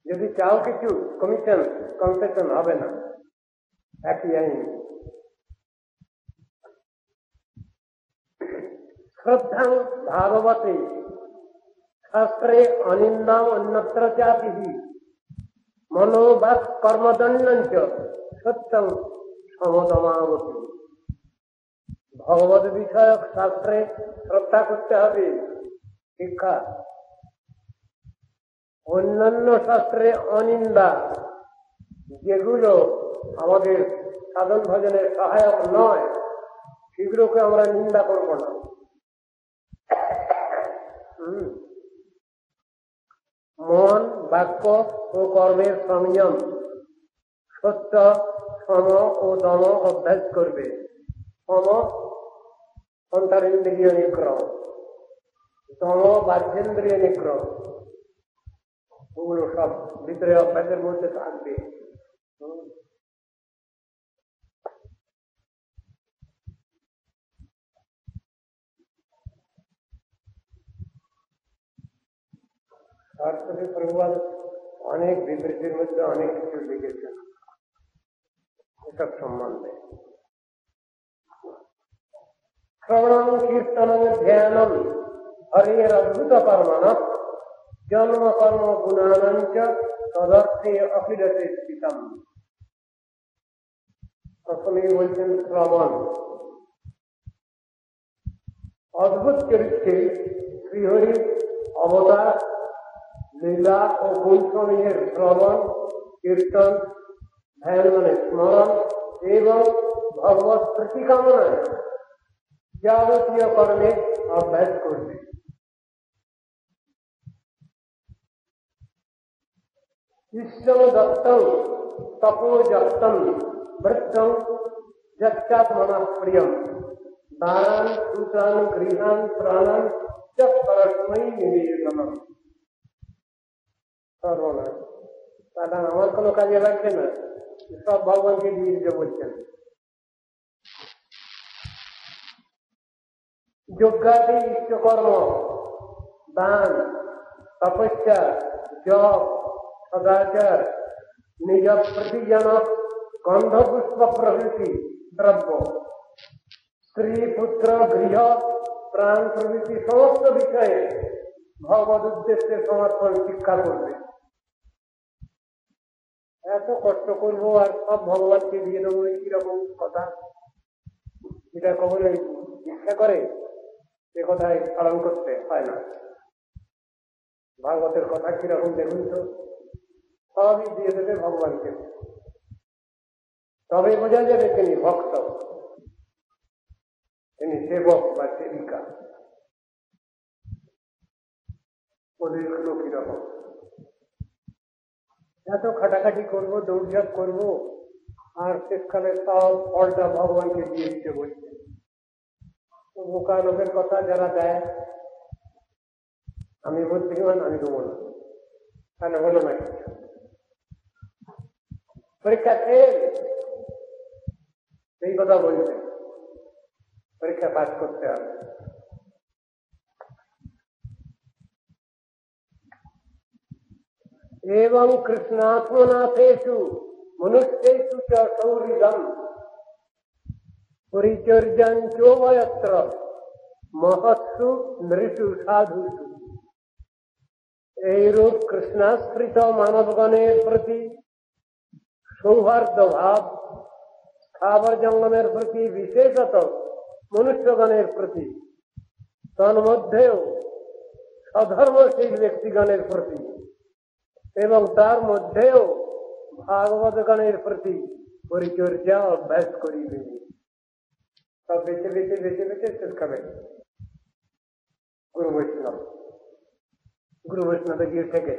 Speaker 1: যদি চাও কিছু কমিশন কনসেশন হবে না, একই আইন। শ্রদ্ধা ভাগবতে শাস্ত্রে অনিন্দাম অন্যত্র চাপি মনোবাক কর্মদণ্ডঞ্চ সত্যং সমদমাবতী। ভগবত বিষয়ক শাস্ত্রে শ্রদ্ধা করতে হবে, শিক্ষা। অন্যান্য শাস্ত্রে অনিন্দা, যেগুলো আমাদের সাধন ভজনের সহায়ক নয়, সেগুলোকে আমরা নিন্দা করব না। মন, বাক্য ও কর্মের সংযম, সত্য, সম ও দম অভ্যাস করবে। সম অন্তরেন্দ্রিয় নিগ্রহ, দম বাহ্যেন্দ্রিয় নিগ্রহ, ওগুলো সব ভিতরে অভ্যাসের মধ্যে থাকবে। সরস্বতী প্রভুপাদ অনেক বিবৃতির মধ্যে অনেক কিছু লিখেছেন এসব সম্বন্ধে। শ্রবণং কীর্তনং ধ্যানম হরের অদ্ভুত কর্মণ জন্ম কর্ম গুণানঞ্চ তদর্থে অখিলতে স্থিতম। প্রথমেই বলছেন শ্রবণ। অদ্ভুত চরিত্রে শ্রীহরির অবতার, লীলা ও গুণসমূহের শ্রবণ, কীর্তন, ধ্যান মানে স্মরণ এবং ভগবত প্রতিকামনায় যাবতীয় কর্মে অভ্যাস করবে। ইষ্টং দত্তং তপোযত্তং বৃত্তং যচ্চাৎ মনঃ প্রিয়ং দানান সূত্রান গৃহান প্রাণান চ পরস্মৈ নিবেদনম। সর্বনাশ, তারা আমার কোনো কাজে লাগবে না, সব ভগবানকে দিয়ে দিতে বলছেন। যজ্ঞাদি ইষ্টকর্ম, দান, তপস্যা, জপ, সদাচার, নিজ প্রতিজনক গন্ধপুষ্প প্রভৃতি দ্রব্য, স্ত্রী পুত্র গৃহ প্রাণ প্রভৃতি সমস্ত বিষয়ে ভগবত উদ্দেশ্যে সমর্পণ শিক্ষা করবে। এত কষ্ট করবো আর সব ভগবানকে দিয়ে দেবো, কিরকম কথা? এটা কখনো ইচ্ছা করে এ কথায় পালন করতে হয় না। ভাগবতের কথা কিরকম দেখুন তো, সবই দিয়ে দেবে ভগবানকে, তবে বোঝা যাবে তিনি ভক্ত, তিনি সেবক বা সেবিকা। ওদের গুলো কিরকম? এত খাটাখাটি করবো, দৌড়ঝাঁপ করবো, আর শেষকালে সব ফলটা ভগবানকে দিয়ে দিতে বলছে। বোকা লোকের কথা যারা দেয়, আমি বুদ্ধিমান, আমি দেবো না, তাহলে হলো না কিছু। পরীক্ষা ফেল, এই কথা বলছে, পরীক্ষা পাস করতে হবে। এবং কৃষ্ণাত্মনাথেষু মনুষ্যেষু চ সৌহৃদম পরিচর্যাং চোভয়ত্র মহৎসু নৃষু সাধুষু। এইরূপ কৃষ্ণাশ্রিত মানবগণের প্রতি সৌহার্দ্য ভাব, স্থাবর জঙ্গমের প্রতি, বিশেষত মনুষ্যগণের প্রতি, তন্মধ্যেও সধর্মশীল ব্যক্তিগণের প্রতি এবং তার মধ্যেও ভাগবতগণের প্রতি পরিচর্যা অভ্যাস করিবে। সব বেছে বেছে বেছে বেছে শেষ খাবে গুরু বৈষ্ণব। গুরু বৈষ্ণবে গিয়ে থেকে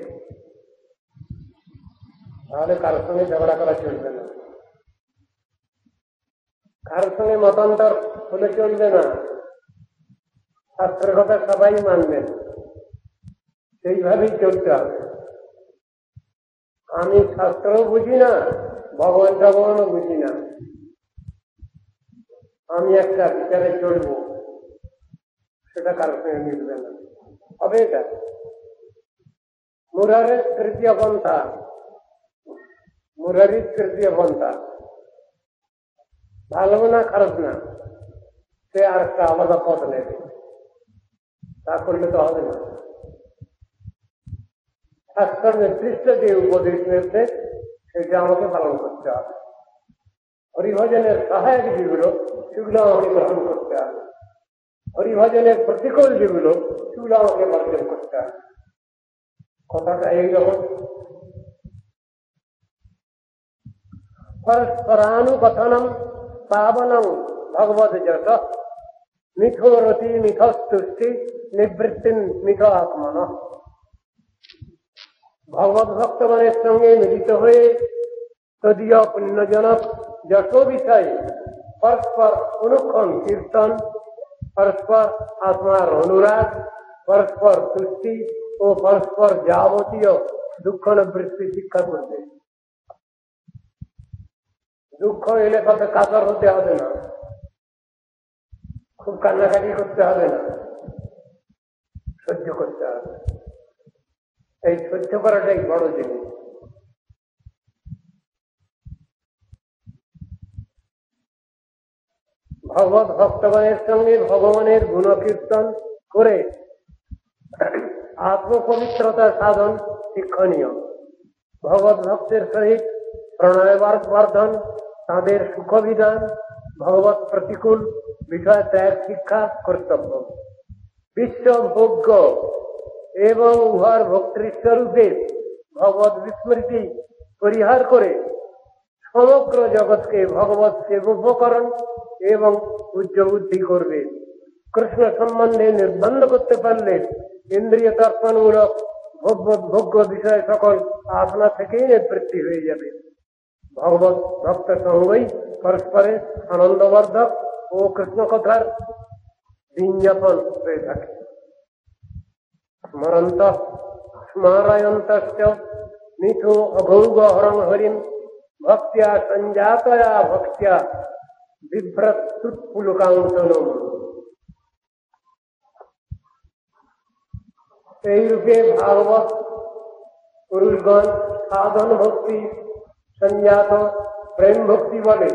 Speaker 1: তাহলে কারোর সঙ্গে ঝগড়া করা চলবে না, কারোর সঙ্গে মতান্তর হলে চলবে না, শাস্ত্রের কথা সবাই মানবেন, সেইভাবেই চলতে হবে। আমি শাস্ত্রও বুঝি না, ভগবান ভগবানও বুঝি না, আমি একটা বিচারে চলবো, সেটা কারোর সঙ্গে মিলবে না। হবে এটা মুরারের তৃতীয় পন্থা, মুরারির তৃতীয় পন্থা, ভালো না খারাপ না, সে আর একটা আলাদা পথ নেবে, তা করলে তো হবে না। শাস্ত্র নির্দিষ্ট যে উপদেশ নির্দেশ, সেটা আমাকে পালন করতে হবে। হরিভজনের সহায়ক যেগুলো, সেগুলো আমাকে গ্রহণ করতে হবে। হরিভজনের প্রতিকূল যেগুলো, সেগুলো আমাকে বর্জন করতে হবে। কথাটা এইরকম। পরস্পরানুকথনম পাবনম ভগবদ যশ মিথোরতি মিথস্তুষ্টি নিবৃত্তিন মিথ আত্মন। ভগবত ভক্তগণের সঙ্গে মিলিত হয়ে তদীয় পুণ্যজনক যশ বিষয়ে পরস্পর অনুক্ষণ কীর্তন, পরস্পর আত্মার অনুরাগ, পরস্পর তুষ্টি ও পরস্পর যাবতীয় দুঃখ নিবৃত্তি শিক্ষা করবে। দুঃখ এলে তাতে কাতর হতে হবে না, খুব কান্নাকাটি করতে হবে না, সহ্য করতে হবে। এই সহ্য করাটাই বড় জিনিস। ভগবত ভক্তগণের সঙ্গে ভগবানের গুণকীর্তন করে আত্মপবিত্রতা সাধন শিক্ষণীয়। ভগবত ভক্তের সহিত প্রণয় বর্ধন, তাদের সুখবিধান, ভগবত প্রতিকূল বিষয় ত্যাগ শিক্ষা কর্তব্য। বিশ্বভোগ্য এবং উহার ভোক্তৃস্বরূপে ভগবত বিস্মৃতি পরিহার করে সমগ্র জগৎকে ভগবত সেবোপকরণ এবং পূজ্য বুদ্ধি করবে। কৃষ্ণ সম্বন্ধে নির্বন্ধ করতে পারলে ইন্দ্রিয় তর্পণমূলক ভোগ্য বিষয় সকল আপনা থেকেই নিবৃত্তি হয়ে যাবে। ভগবত ভক্ত সঙ্গই পরস্পরের আনন্দবর্ধক ও কৃষ্ণ কথার দিনযাপন হয়ে থাকে। স্মারয়ন্ত মিথু অঘৌগ হরং হরিম ভক্তিয়া সঞ্জাতয়া ভক্তিয়া বিভ্রতুৎপুলকান্তনম। এইরূপে ভাগবত পুরুষগণ সাধন ভক্তি সঞ্জাত প্রেম ভক্তি বলে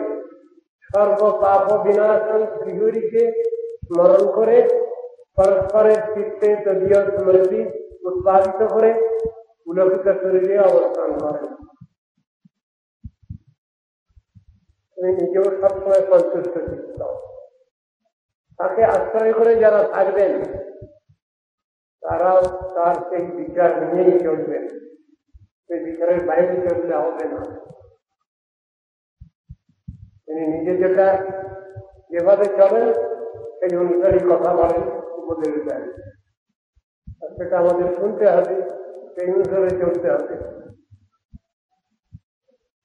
Speaker 1: সর্ব পাপ বিনাশন শ্রীহরিকে স্মরণ করে পরস্পরের চিত্তে তদীয় স্মৃতি উৎপাদিত করে পুলকিত শরীরে অবস্থান করেন। তিনি নিজেও সবসময় সন্তুষ্ট চিত্ত। তাকে আশ্রয় করে যারা থাকবেন তারাও তার সেই বিচার নিয়েই চলবেন, সেই বিচারের বাইরে চললে হবে না। তিনি নিজে যেটা যেভাবে চলেন সেই অনুসারী কথা বলেন, উপদেশ দেন, আর সেটা আমাদের শুনতে হবে, সেই অনুসারে চলতে হবে।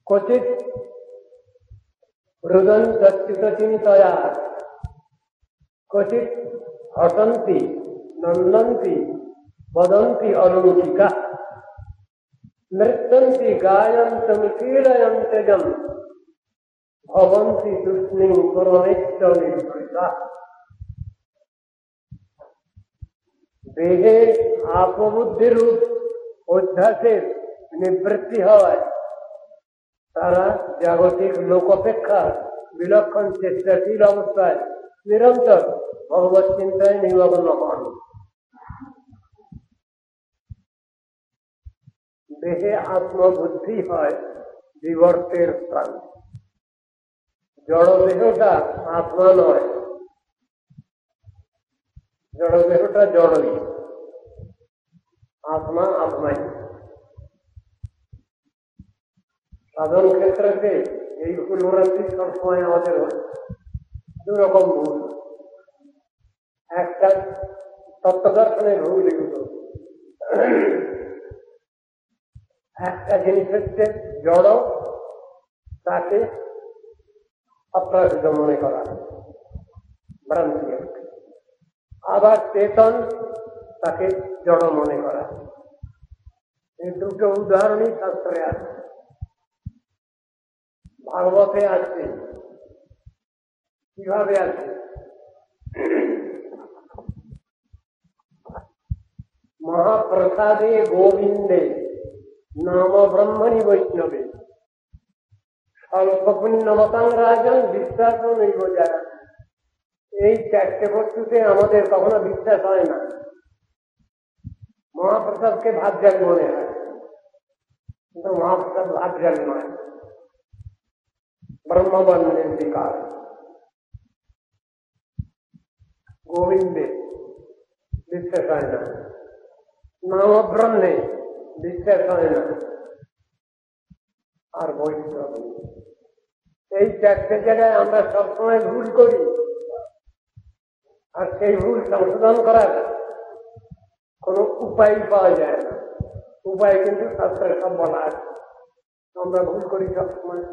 Speaker 1: ক্বচিৎ রুদন সচ্যুত চিন্তয়া ক্বচিৎ হসন্তি নন্দন্তি বদন্তি অলৌকিকা নৃত্যন্তি গায়ন্তম ক্রীড়য়ন্তেজম ভবন্তি তূষ্ণীং করণেচ্চ নির্ভরিতা। দেহে আপবুদ্ধিরূপ অধ্যাসের নিবৃত্তি হওয়ায় তারা জাগতিক লোক অপেক্ষা বিলক্ষণ চেষ্টাশীল অবস্থায় নিরন্তর ভগবত চিন্তায় নিমগ্ন হন। দেহে আত্মবুদ্ধি হয় বিবর্তের স্থান। জড়দেহটা আত্মা নয়, জড়দেহটা জড়ই, আত্মা আত্মাই। সাধন ক্ষেত্রে এই ভুলভ্রান্তি সবসময় আমাদের হয়। দুরকম ভুল। একটা তত্ত্বদর্শনের ভুল এগুলো। একটা জিনিস হচ্ছে জড়, তাকে অপ্রাকৃত মনে করা, ভ্রান্তি। আবার চেতন, তাকে জড় মনে করা। এই দুটো উদাহরণই শাস্ত্রে আছে, ভাগবতে আছে। কিভাবে আছে? মহাপ্রসাদে গোবিন্দে নাম ব্রহ্মণি বৈষ্ণবে স্বল্প পুণ্যমতাং রাজন বিশ্বাস নৈব যারা। এই চারটে বস্তুতে আমাদের কখনো বিশ্বাস হয় না। মহাপ্রসাদকে ভাগ্যাল মনে হয়, কিন্তু মহাপ্রসাদ ভাগ্যাল নয়, ব্রহ্মবন্ধের বিকাশ। গোবিন্দে বিশ্বাস হয় না, নাম ব্রহ্মে বিশ্বাস হয় না, আর বৈষ্ণব। এই চারটে জায়গায় আমরা সবসময় ভুল করি, আর সেই ভুল সংশোধন করার কোন উপায় পাওয়া যায় না। উপায় কিন্তু শাস্ত্রে সব বলা আছে, আমরা ভুল করি সবসময়।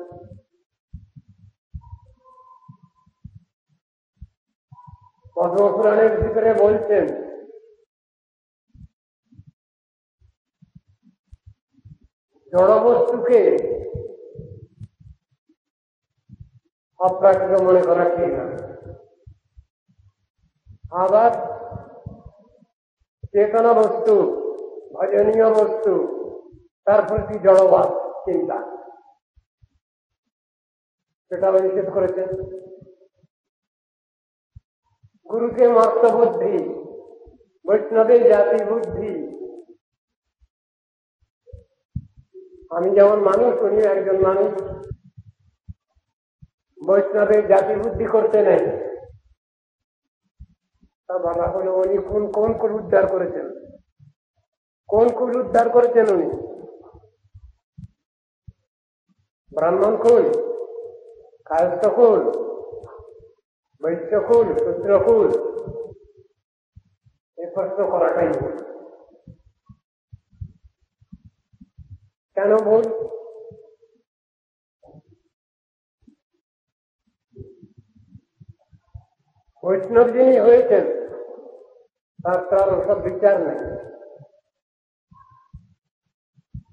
Speaker 1: পদ্মপুরাণের ভিতরে বলছেন জড়বস্তুকে অপ্রাকৃত মনে করা ঠিক না। আবার চেতনা বস্তু, ভজনীয় বস্তু, তার প্রতি জড়বাদ চিন্তা, সেটা নিষেধ করেছেন। গুরুকে মর্ত বুদ্ধি, বৈষ্ণবে জাতি বুদ্ধি। আমি যেমন মানুষ, উনি একজন মানুষ, বৈষ্ণবের জাতি বুদ্ধি করতে নেই। তা বলা হলো উনি কোন কুল উদ্ধার করেছেন, কোন কুল উদ্ধার করেছেন উনি? ব্রাহ্মণ কুল, কায়স্থ কুল, বৈশ্য কুল, শূদ্র কুল? এই প্রশ্ন করাটাই ভুল। কেন ভুল? বৈষ্ণব যিনি হয়েছেন তার তো আর ওসব বিচার নেই,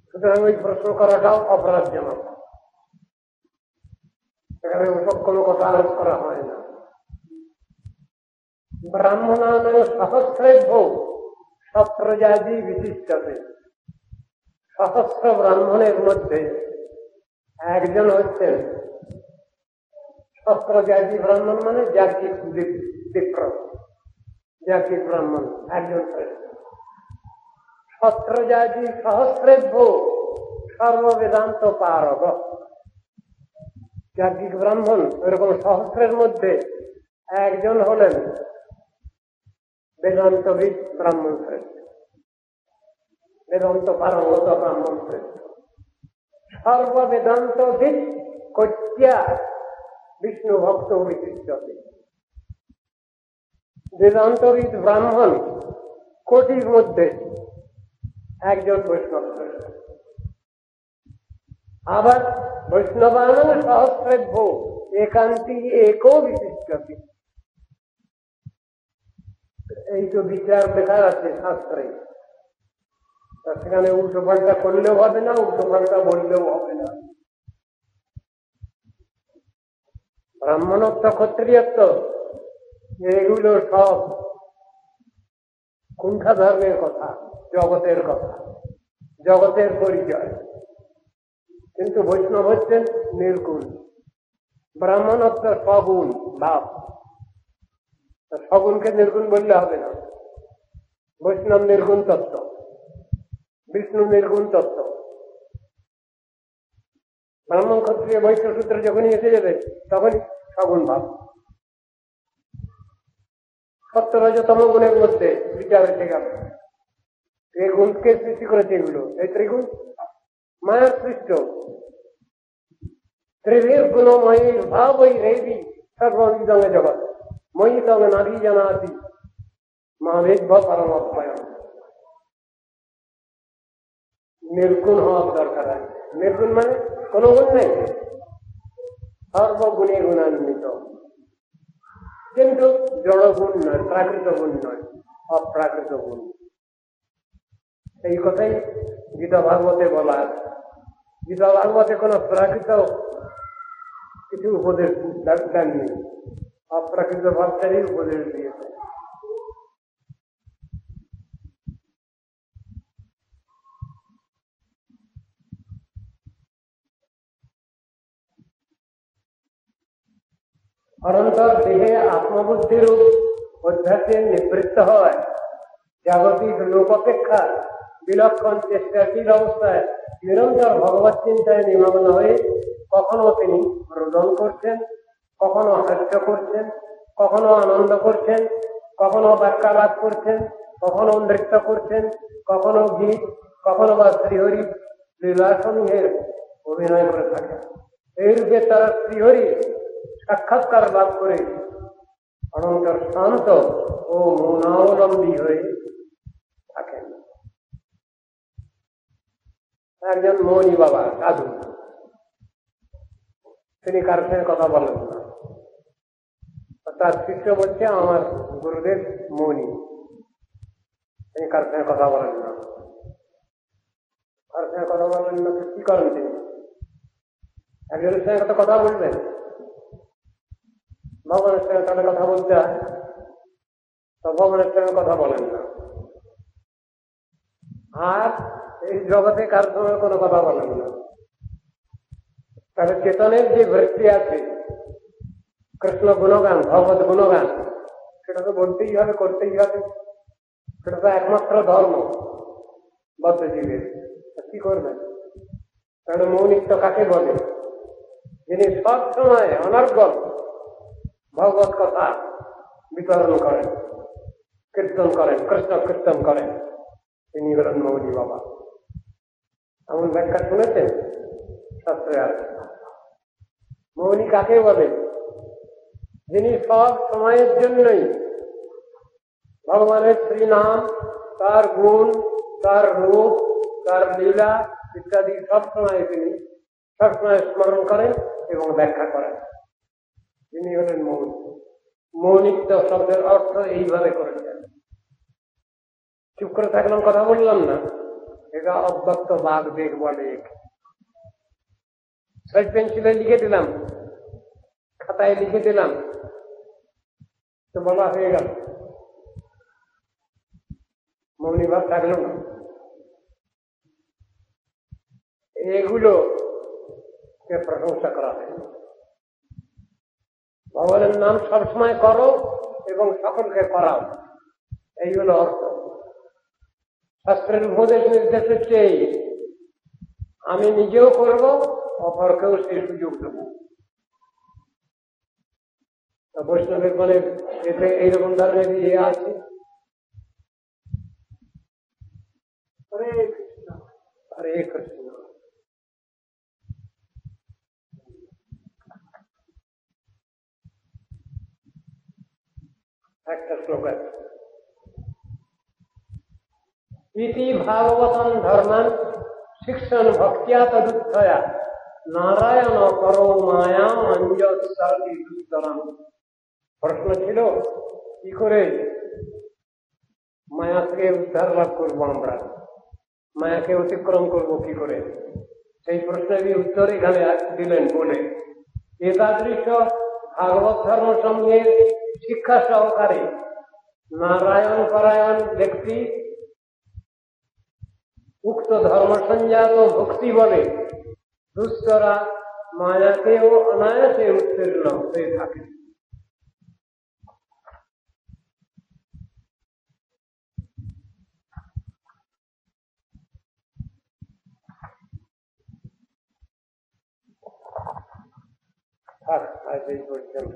Speaker 1: সুতরাং ওই প্রশ্ন করাটাও অপরাধজনক। এখানে ওসব কোনো কথা আলোচ করা হয় না। ব্রাহ্মণানাং সহস্রেভ্য সপ্রজাতি বিশিষ্টতে, সহস্র ব্রাহ্মণের মধ্যে একজন হচ্ছেন সপ্রজাতি ব্রাহ্মণ, মানে জাতিক বিপ্র, জাতিক ব্রাহ্মণ একজন শ্রেষ্ঠ। সত্রজাতি সহস্রেভ্য সর্ববেদান্ত পারগ, জাতিক ব্রাহ্মণ এরকম সহস্রের মধ্যে একজন হলেন বেদান্তবিদ ব্রাহ্মণ শ্রেষ্ঠ, বেদান্ত পারঙ্গত ব্রাহ্মণ শ্রেষ্ঠ। সর্ববেদান্তবিদ কত্যা বিষ্ণু ভক্ত বিশিষ্টতে, বেদান্তবিদ ব্রাহ্মণ কোটির মধ্যে একজন বৈষ্ণব শ্রেষ্ঠ। আবার বৈষ্ণবানাং সহস্রেভ্য একান্তি একো বিশিষ্টতে, এই তো বিচার লেখা আছে শাস্ত্রে, সেখানে উল্টো পাল্টা করলেও হবে না, উল্টো পাল্টা বললেও হবে না। ব্রাহ্মণত্ব, ক্ষত্রিয়ত্ব এগুলো সব কুণ্ঠা ধর্মের কথা, জগতের কথা, জগতের পরিচয়। কিন্তু বৈষ্ণব হচ্ছেন নির্গুণ। ব্রাহ্মণত্ব সগুণ ভাব, সগুণকে নির্গুণ বললে হবে না। বৈষ্ণব নির্গুণ তত্ত্ব, বিষ্ণু নির্গুণ তত্ত্ব। ব্রাহ্মণ ক্ষত্রিয় বৈশ্য সূত্র যখনই এসে যাবে তখনই সগুণ ভাব। সত্য রজতম গুণের মধ্যে বিচার এসে গেল। এই গুণকে সৃষ্টি করেছে এগুলো, এই ত্রিগুণ মায়ার সৃষ্ট। ত্রিভীর গুণময়ী ভাবই রেবি সর্ববিদং জগৎ ময়ী তং নারী জানাতি মহাবেদ পরমপ্রয়ণ। নির্গুণ হওয়ার দরকার আছে। নির্গুণ মানে কোনো গুণ নেই, সর্বগুণে গুণান্বিত, কিন্তু জড় গুণ নয়, প্রাকৃত গুণ নয়, অপ্রাকৃত গুণ। এই কথাই গীতা ভাগবতে বলা আছে। গীতা ভাগবতে কোন প্রাকৃত কিছু উপদেশ দেননি, অপ্রাকৃত ভাবটারই উপদেশ দিয়েছে। অনন্তর দেহে আত্মবুদ্ধিরূপ অধ্যাত্মে নিবৃত্ত হয় জাগতিক লোক অপেক্ষা বিলক্ষণ চেষ্টাশীল অবস্থায় নিরন্তর ভগবত চিন্তায় নিমগ্ন হয়ে কখনো তিনি রোদন করছেন, কখনো হাস্য করছেন, কখনো আনন্দ করছেন, কখনো বাক্যালাপ করছেন, কখনো নৃত্য করছেন, কখনো গীত, কখনো বা শ্রীহরি লীলাসমূহের অভিনয় করে থাকেন। এই রূপে তারা শ্রীহরি সাক্ষাৎকার লাভ করে অনন্তর শান্ত ও মৌনাবলম্বী হয়ে থাকেন। একজন মৌনী বাবা সাধু, তিনি কার সঙ্গে কথা বলেন না। তার শিষ্য বলছে আমার গুরুদেব মৌনী, তিনি কার সঙ্গে কথা বলেন না। কার সঙ্গে কথা বলেন না, কি করেন তিনি? একজনের সঙ্গে তো কথা বলবেন, ভগবানের সঙ্গে তাহলে কথা বলতে হয়, তো ভগবানের সঙ্গে কথা বলেন না। আর এই জগতে কার সঙ্গে কোনো কথা বলেন না। তাহলে চেতনের যে বৃত্তি আছে, কৃষ্ণ গুণগান, ভগবত গুণগান, সেটা তো বলতেই হবে, করতেই হবে। সেটা তো একমাত্র ধর্ম বদ্ধজীবের। কি করবেন? তাহলে মৌনিত্ব কাকে বলে? যিনি সবসময় অনর্গল ভগবত কথা বিতরণ করেন, কীর্তন করেন, কৃষ্ণ কীর্তন করেন, তিনি হলেন মৌনী বাবা। এমন ব্যাখ্যা শুনেছেন শাস্ত্রে আছে। মৌনী কাকে বলে? যিনি সব সময়ের জন্যই ভগবানের শ্রীনাম, তার গুণ, তার রূপ, তার লীলা ইত্যাদি সবসময় তিনি সবসময় স্মরণ করেন এবং ব্যাখ্যা করেন। তিনি হলেন মৌনী। মৌনিত্ব শব্দের অর্থ এইভাবে করেছেন। চুপ করে থাকলাম, কথা বললাম না, এটা অব্যক্ত বাঘ বেগ বলে। সাইড পেন্সিলে লিখে দিলাম, খাতায় লিখে দিলাম, তো বলা হয়ে গেল, মৌনী ভাব থাকলো না। এগুলো প্রশংসা করা হয়। ভগবানের নাম সবসময় করো এবং সকলকে করাও, এই হলো অর্থ। শাস্ত্রের উপদেশ নির্দেশ হচ্ছে আমি নিজেও করব, অপরকেও সেই সুযোগ দেব। বৈষ্ণবের মানে এতে এইরকম ধরনের ইয়ে আছে। হরে কৃষ্ণ, হরে কৃষ্ণ। একটা শ্লোক আছে, ইতি ভাগবতম ধর্মান শিক্ষণ ভক্তিয়া তদুত্থয়া নারায়ণ করো মায়া অঞ্জলি দুস্তরাম। প্রশ্ন ছিল, কি করে মায়া থেকে উদ্ধার লাভ করবো আমরা, মায়াকে অতিক্রম করব কি করে? সেই প্রশ্নেরই উত্তর এখানে দিলেন বলে, এতাদৃশ ভাগবত ধর্ম সঙ্গে শিক্ষা সহকারে নারায়ণ পরায়ণ ব্যক্তি উক্ত ধর্ম সঞ্জাত ভক্তি বলে দুস্তরা মায়াকেও অনায়াসে উত্তীর্ণ হয়ে থাকে। আজ এই পর্যন্ত।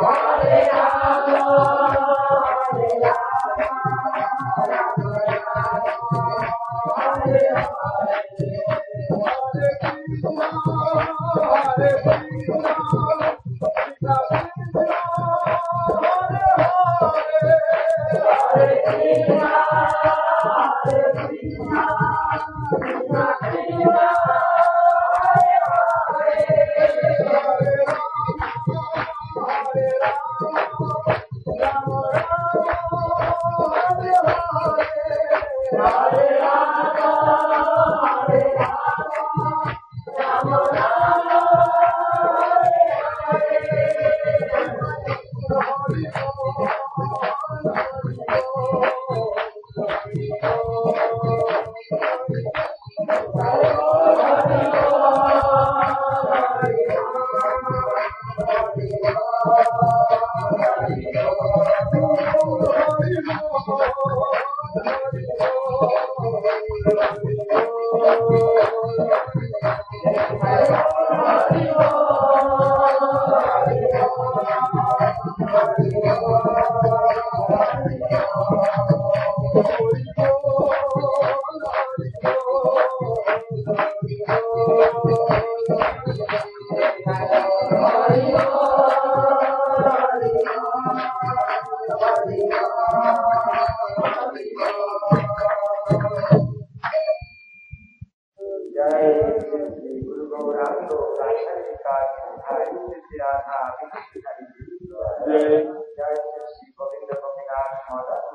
Speaker 2: Hare जय श्री गोविंद गोपीनाथ माता